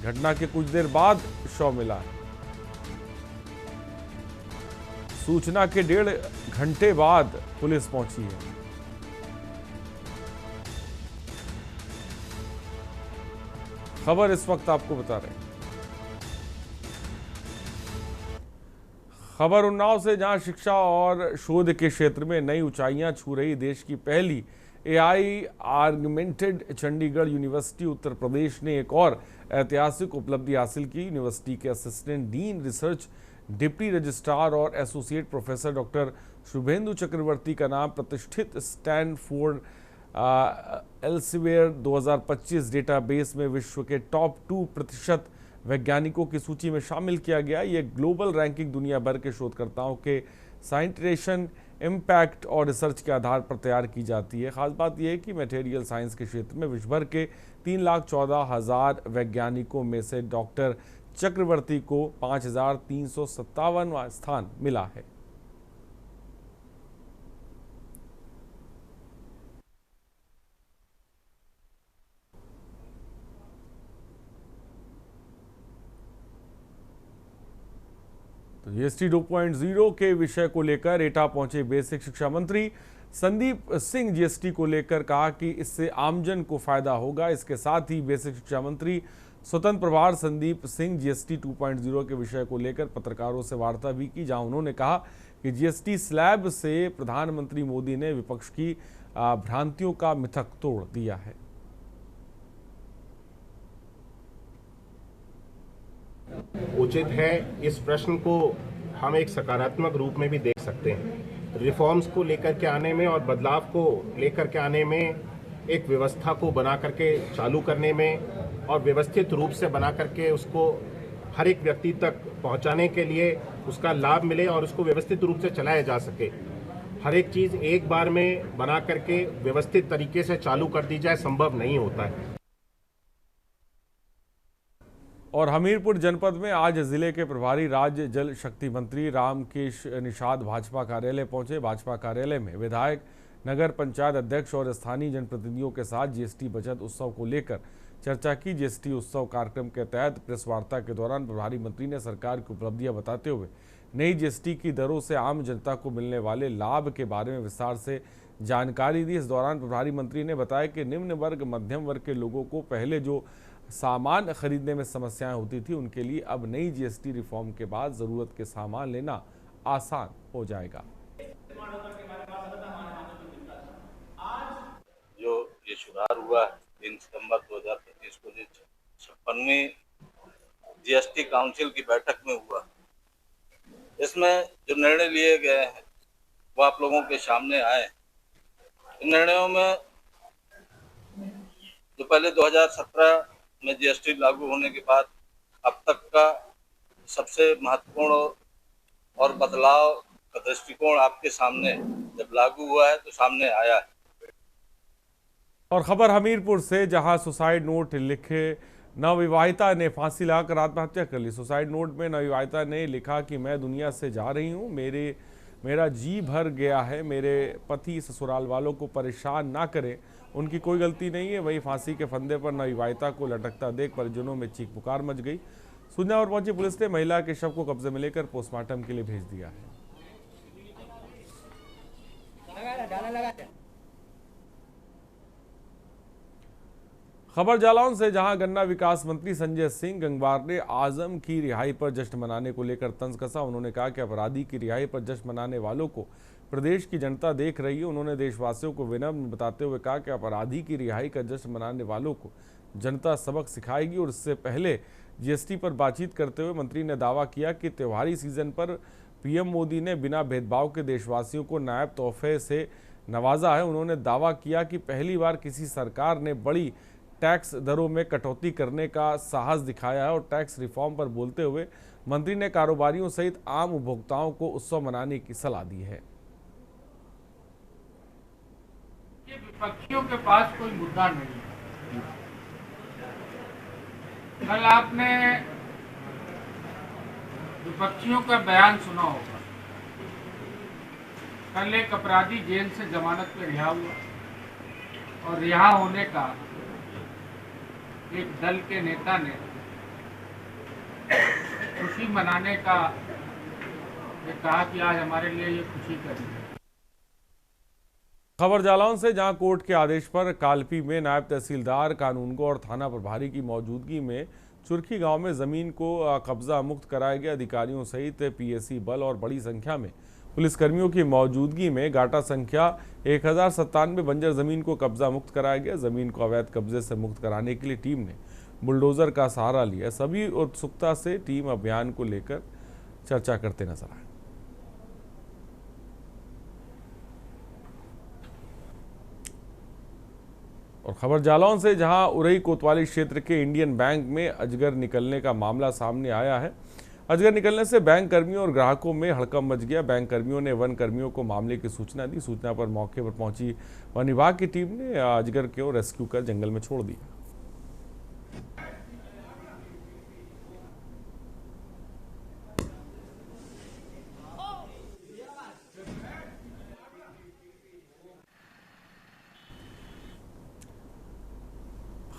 घटना के कुछ देर बाद शव मिला है। सूचना के 1.5 घंटे बाद पुलिस पहुंची है। खबर इस वक्त आपको बता रहे हैं। खबर उन्नाव से, जहां शिक्षा और शोध के क्षेत्र में नई ऊंचाइयां छू रही देश की पहली AI augmented Chandigarh university Uttar Pradesh ने एक और ऐतिहासिक उपलब्धि हासिल की। यूनिवर्सिटी के assistant dean research, deputy registrar और एसोसिएट प्रोफेसर डॉक्टर शुभेंदु चक्रवर्ती का नाम प्रतिष्ठित स्टैनफोर्ड एल्सेवियर 2025 डेटाबेस में विश्व के टॉप 2% वैज्ञानिकों की सूची में शामिल किया गया। ये ग्लोबल रैंकिंग दुनिया भर के शोधकर्ताओं के साइंटेशन, इम्पैक्ट और रिसर्च के आधार पर तैयार की जाती है। खास बात यह है कि मटेरियल साइंस के क्षेत्र में विश्व भर के 3,14,000 वैज्ञानिकों में से डॉक्टर चक्रवर्ती को 5,357वां स्थान मिला है। तो जीएसटी 2.0 के विषय को लेकर एटा पहुंचे बेसिक शिक्षा मंत्री संदीप सिंह। जीएसटी को लेकर कहा कि इससे आमजन को फायदा होगा। इसके साथ ही बेसिक शिक्षा मंत्री स्वतंत्र प्रभार संदीप सिंह जीएसटी 2.0 के विषय को लेकर पत्रकारों से वार्ता भी की, जहां उन्होंने कहा कि जीएसटी स्लैब से प्रधानमंत्री मोदी ने विपक्ष की भ्रांतियों का मिथक तोड़ दिया है। उचित है, इस प्रश्न को हम एक सकारात्मक रूप में भी देख सकते हैं। रिफॉर्म्स को लेकर के आने में और बदलाव को लेकर के आने में, एक व्यवस्था को बना करके चालू करने में और व्यवस्थित रूप से बना करके उसको हर एक व्यक्ति तक पहुंचाने के लिए उसका लाभ मिले और उसको व्यवस्थित रूप से चलाया जा सके। हर एक चीज़ एक बार में बना करके व्यवस्थित तरीके से चालू कर दी जाए, संभव नहीं होता है। और हमीरपुर जनपद में आज जिले के प्रभारी राज्य जल शक्ति मंत्री रामकेश निषाद भाजपा कार्यालय पहुंचे। भाजपा कार्यालय में विधायक, नगर पंचायत अध्यक्ष और स्थानीय जनप्रतिनिधियों के साथ जीएसटी बचत उत्सव को लेकर चर्चा की। जीएसटी उत्सव कार्यक्रम के तहत प्रेस वार्ता के दौरान प्रभारी मंत्री ने सरकार की उपलब्धियां बताते हुए नई जीएसटी की दरों से आम जनता को मिलने वाले लाभ के बारे में विस्तार से जानकारी दी। इस दौरान प्रभारी मंत्री ने बताया कि निम्न वर्ग, मध्यम वर्ग के लोगों को पहले जो सामान खरीदने में समस्याएं होती थी, उनके लिए अब नई जीएसटी रिफॉर्म के बाद जरूरत के सामान लेना आसान हो जाएगा। जो ये सुधार हुआ 3 सितंबर 2025 को जो 56वीं जीएसटी काउंसिल की बैठक में हुआ, इसमें जो निर्णय लिए गए हैं वो आप लोगों के सामने आए। इन निर्णयों में जो पहले 2017 में जीएसटी लागू होने के बाद अब तक का सबसे महत्वपूर्ण और बदलाव का दृष्टिकोण आपके सामने जब लागू हुआ है तो सामने आया है। और खबर हमीरपुर से, जहां सुसाइड नोट लिखे नवविवाहिता ने फांसी लगाकर आत्महत्या कर ली। सुसाइड नोट में नवविवाहिता ने लिखा कि मैं दुनिया से जा रही हूं, मेरा जी भर गया है, मेरे पति ससुराल वालों को परेशान ना करें, उनकी कोई गलती नहीं है। वही फांसी के फंदे पर नवविवाहिता को लटकता देख परिजनों में चीख पुकार मच गई। सूचना पर पहुंची पुलिस ने महिला के शव को कब्जे में लेकर पोस्टमार्टम के लिए भेज दिया है। खबर जालौन से, जहां गन्ना विकास मंत्री संजय सिंह गंगवार ने आजम की रिहाई पर जश्न मनाने को लेकर तंज कसा। उन्होंने कहा कि अपराधी की रिहाई पर जश्न मनाने वालों को प्रदेश की जनता देख रही है। उन्होंने देशवासियों को विनम्र बताते हुए कहा कि अपराधी की रिहाई का जश्न मनाने वालों को जनता सबक सिखाएगी। और इससे पहले जीएसटी पर बातचीत करते हुए मंत्री ने दावा किया कि त्योहारी सीजन पर पीएम मोदी ने बिना भेदभाव के देशवासियों को नायब तोहफे से नवाजा है। उन्होंने दावा किया कि पहली बार किसी सरकार ने बड़ी टैक्स दरों में कटौती करने का साहस दिखाया है। और टैक्स रिफॉर्म पर बोलते हुए मंत्री ने कारोबारियों सहित आम उपभोक्ताओं को उत्सव मनाने की सलाह दी है। विपक्षियों के पास कोई मुद्दा नहीं है। कल आपने विपक्षियों का बयान सुना होगा। कल एक अपराधी जेल से जमानत पे रिहा हुआ और रिहा होने का एक दल के नेता ने खुशी मनाने का कहा कि आज हमारे लिए ये खुशी का दिन है। खबर जालौन से, जहां कोर्ट के आदेश पर कालपी में नायब तहसीलदार, कानूनगो और थाना प्रभारी की मौजूदगी में चुरखी गांव में जमीन को कब्जा मुक्त कराया गया। अधिकारियों सहित पीएसी बल और बड़ी संख्या में पुलिसकर्मियों की मौजूदगी में गाटा संख्या 1097 बंजर जमीन को कब्जा मुक्त कराया गया। जमीन को अवैध कब्जे से मुक्त कराने के लिए टीम ने बुलडोजर का सहारा लिया। सभी उत्सुकता से टीम अभियान को लेकर चर्चा करते नजर आए। और खबर जालौन से, जहां उरई कोतवाली क्षेत्र के इंडियन बैंक में अजगर निकलने का मामला सामने आया है। अजगर निकलने से बैंक कर्मियों और ग्राहकों में हड़कंप मच गया। बैंक कर्मियों ने वन कर्मियों को मामले की सूचना दी। सूचना पर मौके पर पहुंची वन विभाग की टीम ने अजगर को रेस्क्यू कर जंगल में छोड़ दिया।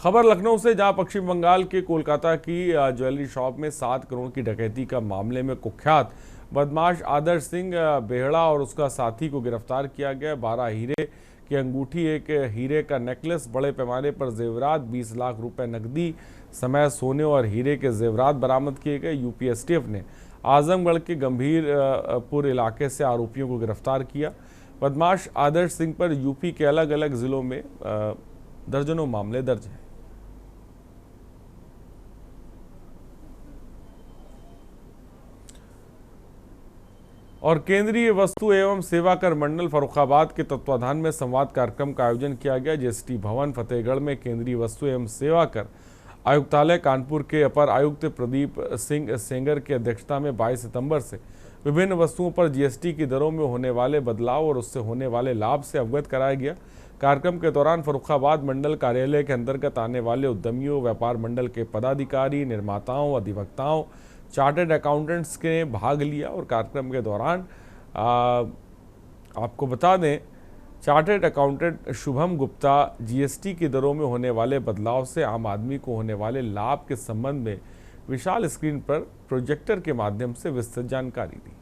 खबर लखनऊ से, जहां पश्चिम बंगाल के कोलकाता की ज्वेलरी शॉप में 7 करोड़ की डकैती का मामले में कुख्यात बदमाश आदर्श सिंह बेहड़ा और उसका साथी को गिरफ्तार किया गया। 12 हीरे की अंगूठी, एक हीरे का नेकलेस, बड़े पैमाने पर जेवरात, 20 लाख रुपए नकदी समय सोने और हीरे के जेवरात बरामद किए गए। यूपी एसटीएफ ने आजमगढ़ के गंभीरपुर इलाके से आरोपियों को गिरफ्तार किया। बदमाश आदर्श सिंह पर यूपी के अलग अलग जिलों में दर्जनों मामले दर्ज हैं। और केंद्रीय वस्तु एवं सेवा कर मंडल फर्रुखाबाद के तत्वाधान में संवाद कार्यक्रम का आयोजन किया गया। जीएसटी भवन फतेहगढ़ में केंद्रीय वस्तु एवं सेवा कर आयुक्तालय कानपुर के अपर आयुक्त प्रदीप सिंह सेंगर की अध्यक्षता में 22 सितंबर से विभिन्न वस्तुओं पर जीएसटी की दरों में होने वाले बदलाव और उससे होने वाले लाभ से अवगत कराया गया। कार्यक्रम के दौरान फर्रुखाबाद मंडल कार्यालय के अंतर्गत आने वाले उद्यमियों, व्यापार मंडल के पदाधिकारी, निर्माताओं, अधिवक्ताओं, चार्टर्ड अकाउंटेंट्स ने भाग लिया। और कार्यक्रम के दौरान आपको बता दें, chartered accountant Shubham Gupta GST की दरों में होने वाले बदलाव से आम आदमी को होने वाले लाभ के संबंध में विशाल स्क्रीन पर प्रोजेक्टर के माध्यम से विस्तृत जानकारी दी।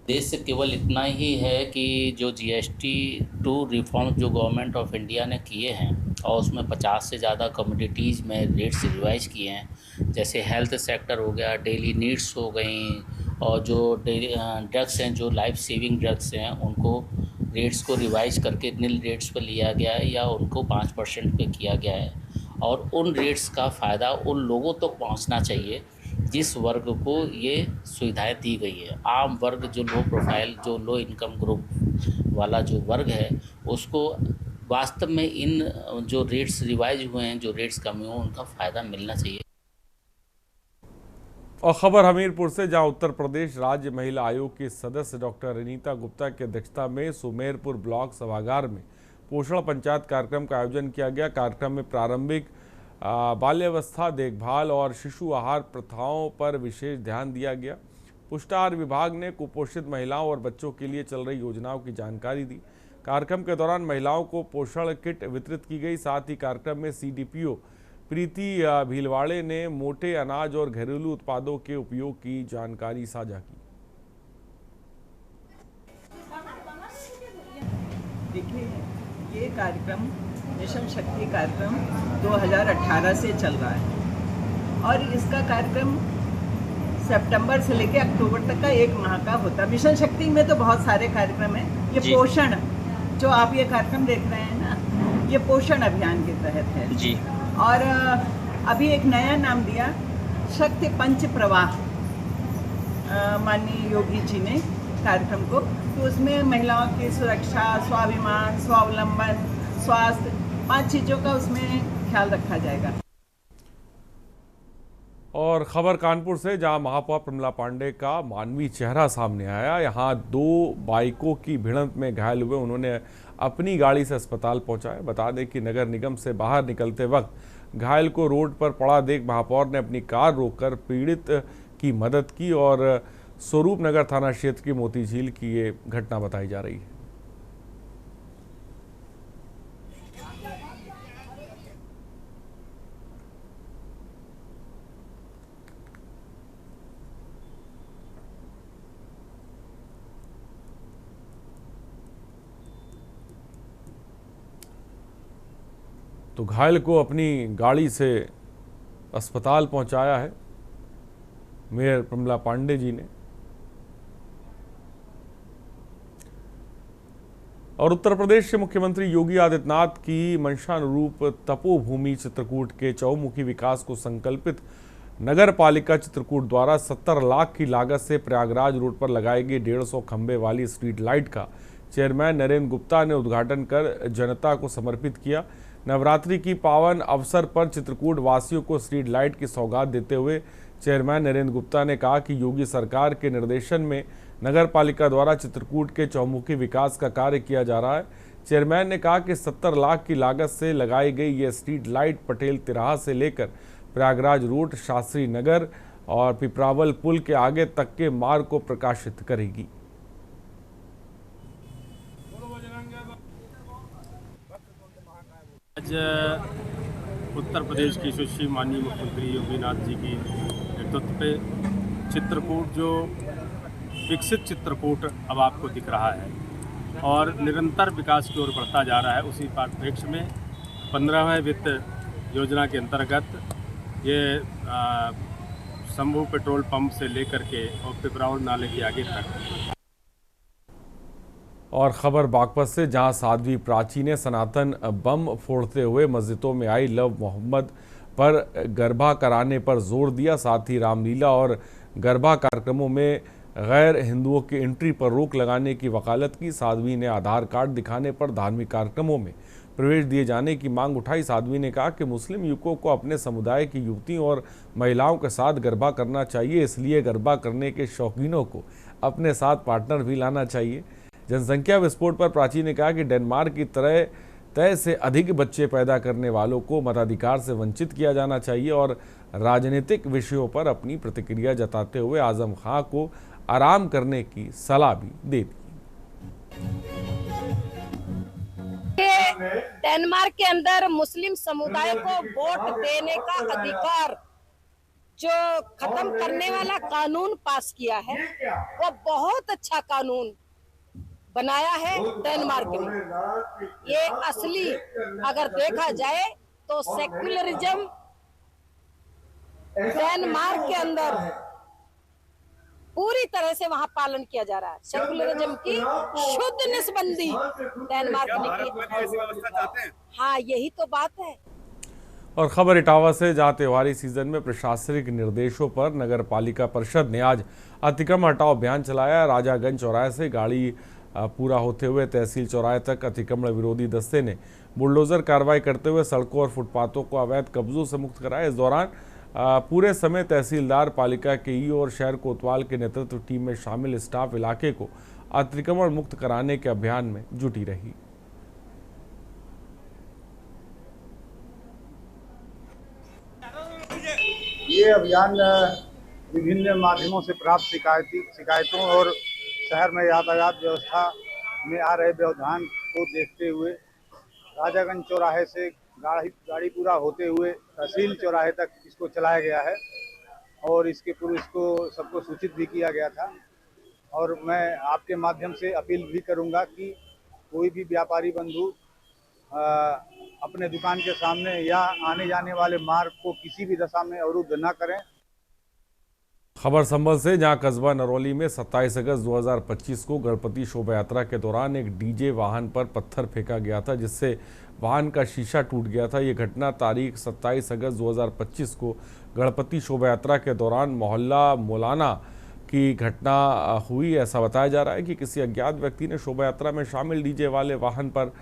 देश से केवल इतना ही है कि जो जीएसटी 2 रिफॉर्म जो गवर्नमेंट ऑफ इंडिया ने किए हैं और उसमें 50 से ज़्यादा कमोडिटीज़ में रेट्स रिवाइज किए हैं, जैसे हेल्थ सेक्टर हो गया, डेली नीड्स हो गई, और जो ड्रग्स हैं, जो लाइफ सेविंग ड्रग्स हैं, उनको रेट्स को रिवाइज करके नील रेट्स पर लिया गया है या उनको 5% पे किया गया है। और उन रेट्स का फ़ायदा उन लोगों तक तो पहुंचना चाहिए जिस वर्ग को ये सुविधाएं दी गई है। आम वर्ग, जो लो प्रोफाइल, जो लो इनकम ग्रुप वाला जो वर्ग है, उसको वास्तव में इन जो रेट्स रिवाइज हुए हैं, जो रेट्स कम हुए, उनका फ़ायदा मिलना चाहिए। और खबर हमीरपुर से, जहां उत्तर प्रदेश राज्य महिला आयोग की सदस्य डॉक्टर अनीता गुप्ता की अध्यक्षता में सुमेरपुर ब्लॉक सभागार में पोषण पंचायत कार्यक्रम का आयोजन किया गया। कार्यक्रम में प्रारंभिक बाल्यावस्था देखभाल और शिशु आहार प्रथाओं पर विशेष ध्यान दिया गया। पुष्टाहार विभाग ने कुपोषित महिलाओं और बच्चों के लिए चल रही योजनाओं की जानकारी दी। कार्यक्रम के दौरान महिलाओं को पोषण किट वितरित की गई। साथ ही कार्यक्रम में सीडीपीओ प्रीति भीलवाड़े ने मोटे अनाज और घरेलू उत्पादों के उपयोग की जानकारी साझा की। देखिए, ये कार्यक्रम मिशन शक्ति कार्यक्रम 2018 से चल रहा है और इसका कार्यक्रम सितंबर से लेकर अक्टूबर तक का 1 माह का होता है। मिशन शक्ति में तो बहुत सारे कार्यक्रम हैं। ये पोषण, जो आप ये कार्यक्रम देख रहे हैं ना, ये पोषण अभियान के तहत है जी। और अभी एक नया नाम दिया, शक्ति पंच प्रवाह, माननीय योगी जी ने कार्यक्रम को। तो उसमें महिलाओं की सुरक्षा, स्वाभिमान, स्वावलंबन, स्वास्थ्य, 5 चीज़ों का उसमें ख्याल रखा जाएगा। और खबर कानपुर से, जहां महापौर प्रमला पांडे का मानवीय चेहरा सामने आया। यहां 2 बाइकों की भिड़ंत में घायल हुए उन्होंने अपनी गाड़ी से अस्पताल पहुंचाया। बता दें कि नगर निगम से बाहर निकलते वक्त घायल को रोड पर पड़ा देख महापौर ने अपनी कार रोककर पीड़ित की मदद की। और स्वरूप नगर थाना क्षेत्र की मोती झील की ये घटना बताई जा रही है। तो घायल को अपनी गाड़ी से अस्पताल पहुंचाया है मेयर प्रमला पांडे जी ने। और उत्तर प्रदेश के मुख्यमंत्री योगी आदित्यनाथ की मंशानुरूप तपोभूमि चित्रकूट के चौमुखी विकास को संकल्पित नगर पालिका चित्रकूट द्वारा 70 लाख की लागत से प्रयागराज रोड पर लगाई गई 150 खंबे वाली स्ट्रीट लाइट का चेयरमैन नरेंद्र गुप्ता ने उद्घाटन कर जनता को समर्पित किया। नवरात्रि की पावन अवसर पर चित्रकूट वासियों को स्ट्रीट लाइट की सौगात देते हुए चेयरमैन नरेंद्र गुप्ता ने कहा कि योगी सरकार के निर्देशन में नगर पालिका द्वारा चित्रकूट के चौमुखी विकास का कार्य किया जा रहा है। चेयरमैन ने कहा कि 70 लाख की लागत से लगाई गई ये स्ट्रीट लाइट पटेल तिराहा से लेकर प्रयागराज रोड, शास्त्री नगर और पिपरावल पुल के आगे तक के मार्ग को प्रकाशित करेगी। आज उत्तर प्रदेश की यशस्वी माननीय मुख्यमंत्री योगी नाथ जी की नेतृत्व पे चित्रकूट, जो विकसित चित्रकूट अब आपको दिख रहा है और निरंतर विकास की ओर बढ़ता जा रहा है, उसी परिप्रेक्ष्य में 15वें वित्त योजना के अंतर्गत ये शंभू पेट्रोल पंप से लेकर के और पिपरावल नाले के आगे तक। और खबर बागपत से, जहां साध्वी प्राची ने सनातन बम फोड़ते हुए मस्जिदों में आई लव मोहम्मद पर गरबा कराने पर जोर दिया। साथ ही रामलीला और गरबा कार्यक्रमों में गैर हिंदुओं की एंट्री पर रोक लगाने की वकालत की। साध्वी ने आधार कार्ड दिखाने पर धार्मिक कार्यक्रमों में प्रवेश दिए जाने की मांग उठाई। साध्वी ने कहा कि मुस्लिम युवकों को अपने समुदाय की युवतियों और महिलाओं के साथ गरबा करना चाहिए, इसलिए गरबा करने के शौकीनों को अपने साथ पार्टनर भी लाना चाहिए। जनसंख्या विस्फोट पर प्राची ने कहा कि डेनमार्क की तरह तय से अधिक बच्चे पैदा करने वालों को मताधिकार से वंचित किया जाना चाहिए और राजनीतिक विषयों पर अपनी प्रतिक्रिया जताते हुए आजम खां को आराम करने की सलाह भी दे दी। डेनमार्क के अंदर मुस्लिम समुदाय को वोट देने का अधिकार जो खत्म करने वाला कानून पास किया है, वो बहुत अच्छा कानून बनाया है डेनमार्क ने। ये असली अगर देखा जाए तो सेक्युलरिज्म डेनमार्क के अंदर पूरी तरह से वहां पालन किया जा रहा है। सेक्युलरिज्म की शुद्ध नसबंदी डेनमार्क ने की। हाँ, यही तो बात है। और खबर इटावा से, जहां त्योहारी सीजन में प्रशासनिक निर्देशों पर नगर पालिका परिषद ने आज अतिक्रमण हटाओ अभियान चलाया। राजागंज चौराहे से गाड़ी पूरा होते हुए तहसील चौराहे तक अतिक्रमण विरोधी दस्ते ने बुलडोजर कार्रवाई करते हुए सड़कों और फुटपाथों को अवैध कब्जों से मुक्त कराया। इस दौरान पूरे समय तहसीलदार, पालिका के ईओ और शहर कोतवाल के नेतृत्व टीम में शामिल स्टाफ इलाके को अतिक्रमण मुक्त कराने के अभियान में जुटी रही। ये अभियान विभिन्न माध्यमों से प्राप्त शिकायतों और शहर में यातायात व्यवस्था में आ रहे व्यवधान को देखते हुए राजागंज चौराहे से गाड़ी पूरा होते हुए तहसील चौराहे तक इसको चलाया गया है और इसके पूर्व इसको सबको सूचित भी किया गया था। और मैं आपके माध्यम से अपील भी करूंगा कि कोई भी व्यापारी बंधु अपने दुकान के सामने या आने जाने वाले मार्ग को किसी भी दशा में अवरुद्ध न करें। खबर संभल से, जहां कस्बा नरौली में 27 अगस्त 2025 को गणपति शोभा यात्रा के दौरान एक डीजे वाहन पर पत्थर फेंका गया था, जिससे वाहन का शीशा टूट गया था। ये घटना तारीख 27 अगस्त 2025 को गणपति शोभा यात्रा के दौरान मोहल्ला मौलाना की घटना हुई। ऐसा बताया जा रहा है कि किसी अज्ञात व्यक्ति ने शोभा यात्रा में शामिल डीजे वाले वाहन पर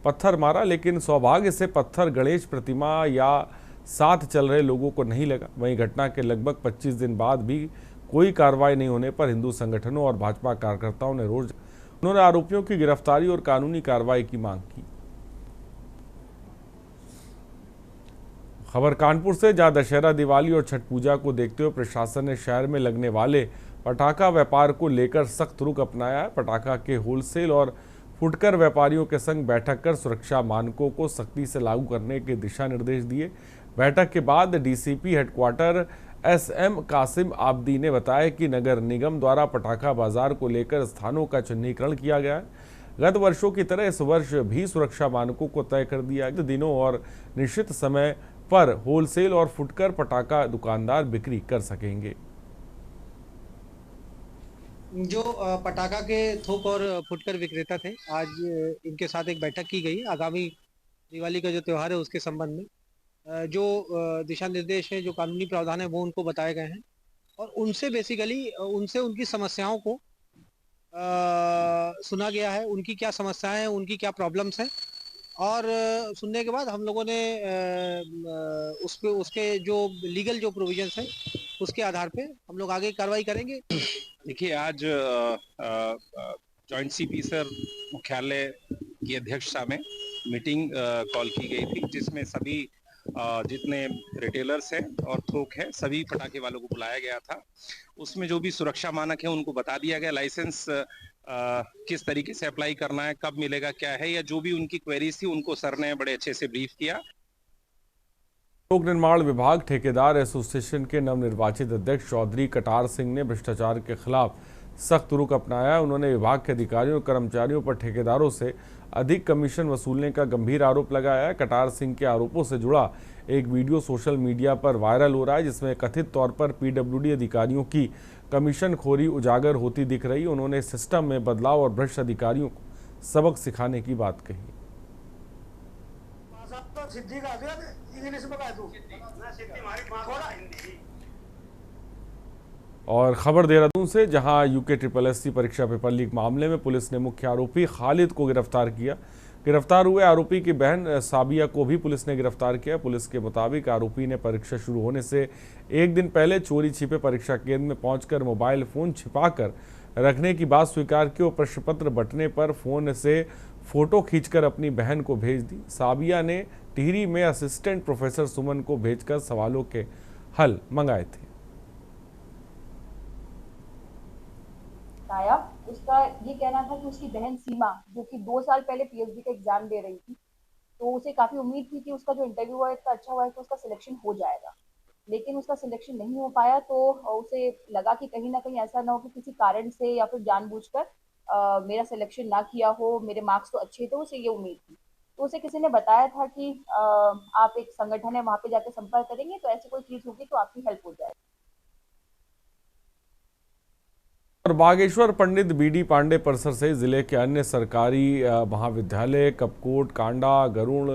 पत्थर मारा, लेकिन सौभाग्य से पत्थर गणेश प्रतिमा या साथ चल रहे लोगों को नहीं लगा। वहीं घटना के लगभग 25 दिन बाद भी कोई कार्रवाई नहीं होने पर हिंदू संगठनों और भाजपा कार्यकर्ताओं ने रोष, उन्होंने आरोपियों की गिरफ्तारी और कानूनी कार्रवाई की मांग की। खबर कानपुर से, जहां दशहरा, दिवाली और छठ पूजा को देखते हुए प्रशासन ने शहर में लगने वाले पटाखा व्यापार को लेकर सख्त रुख अपनाया है। पटाखा के होलसेल और फुटकर व्यापारियों के संग बैठक कर सुरक्षा मानकों को सख्ती से लागू करने के दिशा निर्देश दिए। बैठक के बाद डीसीपी हेडक्वार्टर एसएम कासिम आबदी ने बताया कि नगर निगम द्वारा पटाखा बाजार को लेकर स्थानों का चिन्हीकरण किया गया है। गत वर्षों की तरह इस वर्ष भी सुरक्षा मानकों को तय कर दिया गया। दिनों और निश्चित समय पर होलसेल और फुटकर पटाखा दुकानदार बिक्री कर सकेंगे। जो पटाखा के थोक और फुटकर विक्रेता थे, आज इनके साथ एक बैठक की गई। आगामी दिवाली का जो त्यौहार है उसके संबंध में जो दिशा निर्देश है, जो कानूनी प्रावधान है, वो उनको बताए गए हैं और उनसे बेसिकली उनकी समस्याओं को सुना गया है। उनकी क्या समस्याएं हैं, उनकी क्या प्रॉब्लम्स हैं, और सुनने के बाद हम लोगों ने उसके जो लीगल जो प्रोविजंस हैं उसके आधार पे हम लोग आगे कार्रवाई करेंगे। देखिए, आज जॉइंट सीपी सर मुख्यालय की अध्यक्षता में मीटिंग कॉल की गई थी, जिसमें सभी जितने रिटेलर्स हैं और थोक है, सभी पटाखे वालों को बुलाया गया था। उसमें जो भी सुरक्षा मानक है उनको बता दिया गया, लाइसेंस किस तरीके से अप्लाई करना है, कब मिलेगा, क्या है, या जो भी उनकी क्वेरीज थी उनको सर ने बड़े अच्छे से ब्रीफ किया। लोक निर्माण विभाग ठेकेदार एसोसिएशन के नवनिर्वाचित अध्यक्ष चौधरी कटार सिंह ने भ्रष्टाचार के खिलाफ सख्त रुख अपनाया। उन्होंने विभाग के अधिकारियों और कर्मचारियों पर ठेकेदारों से अधिक कमीशन वसूलने का गंभीर आरोप लगाया। कटार सिंह के आरोपों से जुड़ा एक वीडियो सोशल मीडिया पर वायरल हो रहा है, जिसमें कथित तौर पर पीडब्ल्यूडी अधिकारियों की कमीशनखोरी उजागर होती दिख रही। उन्होंने सिस्टम में बदलाव और भ्रष्ट अधिकारियों को सबक सिखाने की बात कही। इंग्लिश में कह दूं और खबर देहरादून से, जहां यूके SSSC परीक्षा पेपर लीक मामले में पुलिस ने मुख्य आरोपी खालिद को गिरफ्तार किया। गिरफ्तार हुए आरोपी की बहन साबिया को भी पुलिस ने गिरफ्तार किया। पुलिस के मुताबिक आरोपी ने परीक्षा शुरू होने से एक दिन पहले चोरी छिपे परीक्षा केंद्र में पहुंचकर मोबाइल फोन छिपाकर रखने की बात स्वीकार की और प्रश्न पत्र बंटने पर फोन से फोटो खींचकर अपनी बहन को भेज दी। साबिया ने टिहरी में असिस्टेंट प्रोफेसर सुमन को भेजकर सवालों के हल मंगाए थे। उसका ये कहना था कि उसकी बहन सीमा, जो कि 2 साल पहले PhD का एग्जाम दे रही थी, तो उसे काफी उम्मीद थी कि उसका जो इंटरव्यू हुआ इतना अच्छा हुआ है कि उसका सिलेक्शन हो जाएगा, लेकिन उसका सिलेक्शन नहीं हो पाया। तो उसे लगा कि कहीं ना कहीं ऐसा ना हो कि किसी कारण से या फिर जानबूझकर मेरा सिलेक्शन ना किया हो, मेरे मार्क्स तो अच्छे थे, उसे ये उम्मीद थी। तो उसे किसी ने बताया था कि आप एक संगठन है, वहां पे जाकर संपर्क करेंगे तो ऐसी कोई चीज होगी तो आपकी हेल्प हो जाएगी। और बागेश्वर पंडित BD पांडे परिसर से जिले के अन्य सरकारी महाविद्यालय कपकोट, कांडा, गरुड़,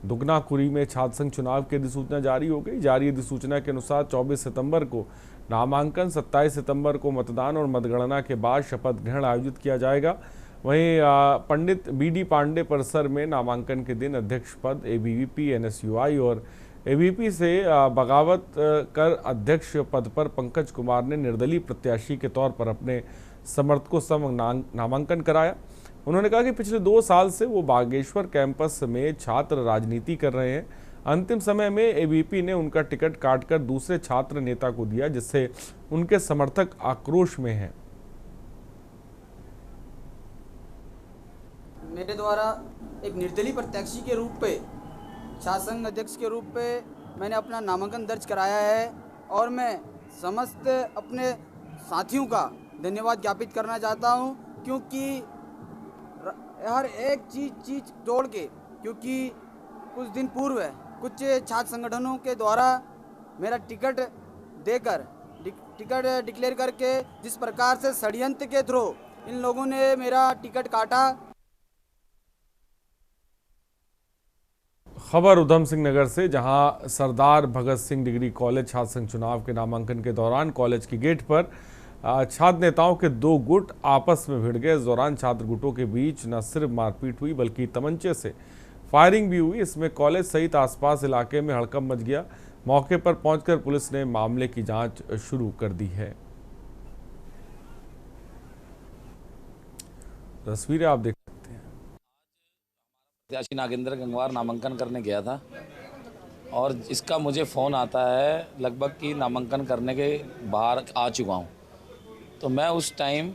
दुगनाकुरी में छात्र संघ चुनाव की अधिसूचना जारी हो गई। जारी अधिसूचना के अनुसार 24 सितंबर को नामांकन, 27 सितंबर को मतदान और मतगणना के बाद शपथ ग्रहण आयोजित किया जाएगा। वहीं पंडित BD पांडे परिसर में नामांकन के दिन अध्यक्ष पद ABVP, NSUI और ABVP से बगावत कर अध्यक्ष पद पर पंकज कुमार ने निर्दलीय प्रत्याशी के तौर पर अपने समर्थकों से नामांकन कराया। उन्होंने कहा कि पिछले 2 साल से वो बागेश्वर कैंपस में छात्र राजनीति कर रहे हैं। अंतिम समय में ABVP ने उनका टिकट काटकर दूसरे छात्र नेता को दिया, जिससे उनके समर्थक आक्रोश में हैं। मेरे द्वारा एक निर्दलीय प्रत्याशी के रूप पे, शासन अध्यक्ष के रूप पे मैंने अपना नामांकन दर्ज कराया है और मैं समस्त अपने साथियों का धन्यवाद ज्ञापित करना चाहता हूं, क्योंकि हर एक चीज़ तोड़ के, क्योंकि कुछ दिन पूर्व कुछ छात्र संगठनों के द्वारा मेरा टिकट देकर, टिकट डिक्लेयर करके जिस प्रकार से षड्यंत्र के थ्रू इन लोगों ने मेरा टिकट काटा। खबर उधम सिंह नगर से, जहां सरदार भगत सिंह डिग्री कॉलेज छात्र संघ चुनाव के नामांकन के दौरान कॉलेज की गेट पर छात्र नेताओं के 2 गुट आपस में भिड़ गए। इस दौरान छात्र गुटों के बीच न सिर्फ मारपीट हुई बल्कि तमंचे से फायरिंग भी हुई। इसमें कॉलेज सहित आसपास इलाके में हड़कंप मच गया। मौके पर पहुंचकर पुलिस ने मामले की जांच शुरू कर दी है। तस्वीरें आप देख सकते हैं। प्रत्याशी नागेंद्र गंगवार नामांकन करने गया था और इसका मुझे फ़ोन आता है लगभग कि नामांकन करने के बाहर आ चुका हूं। तो मैं उस टाइम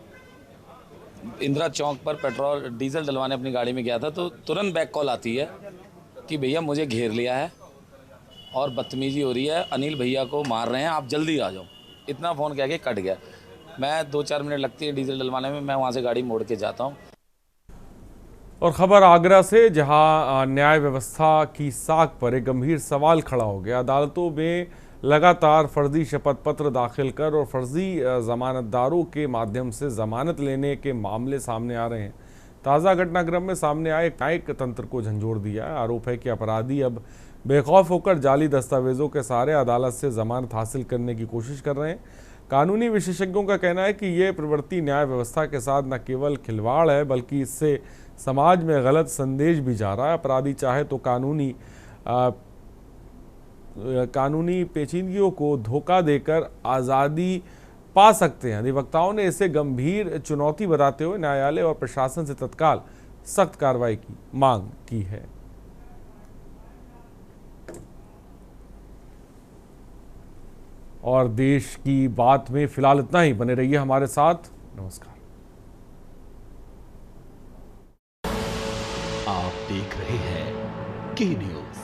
इंदिरा चौक पर पेट्रोल डीजल डलवाने अपनी गाड़ी में गया था, तो तुरंत बैक कॉल आती है कि भैया मुझे घेर लिया है और बदतमीजी हो रही है, अनिल भैया को मार रहे हैं, आप जल्दी आ जाओ। इतना फ़ोन कह के कट गया। मैं 2-4 मिनट लगती है डीजल डलवाने में, मैं वहाँ से गाड़ी मोड़ के जाता हूँ। और खबर आगरा से, जहां न्याय व्यवस्था की साख पर एक गंभीर सवाल खड़ा हो गया। अदालतों में लगातार फर्जी शपथ पत्र दाखिल कर और फर्जी जमानतदारों के माध्यम से जमानत लेने के मामले सामने आ रहे हैं। ताज़ा घटनाक्रम में सामने आए न्यायिक तंत्र को झंझोड़ दिया है। आरोप है कि अपराधी अब बेखौफ होकर जाली दस्तावेजों के सहारे अदालत से जमानत हासिल करने की कोशिश कर रहे हैं। कानूनी विशेषज्ञों का कहना है कि ये प्रवृत्ति न्याय व्यवस्था के साथ न केवल खिलवाड़ है बल्कि इससे समाज में गलत संदेश भी जा रहा है। अपराधी चाहे तो कानूनी पेचीदगियों को धोखा देकर आज़ादी पा सकते हैं। अधिवक्ताओं ने इसे गंभीर चुनौती बताते हुए न्यायालय और प्रशासन से तत्काल सख्त कार्रवाई की मांग की है। और देश की बात में फिलहाल इतना ही। बने रहिए हमारे साथ। नमस्कार। आप देख रहे हैं के न्यूज़।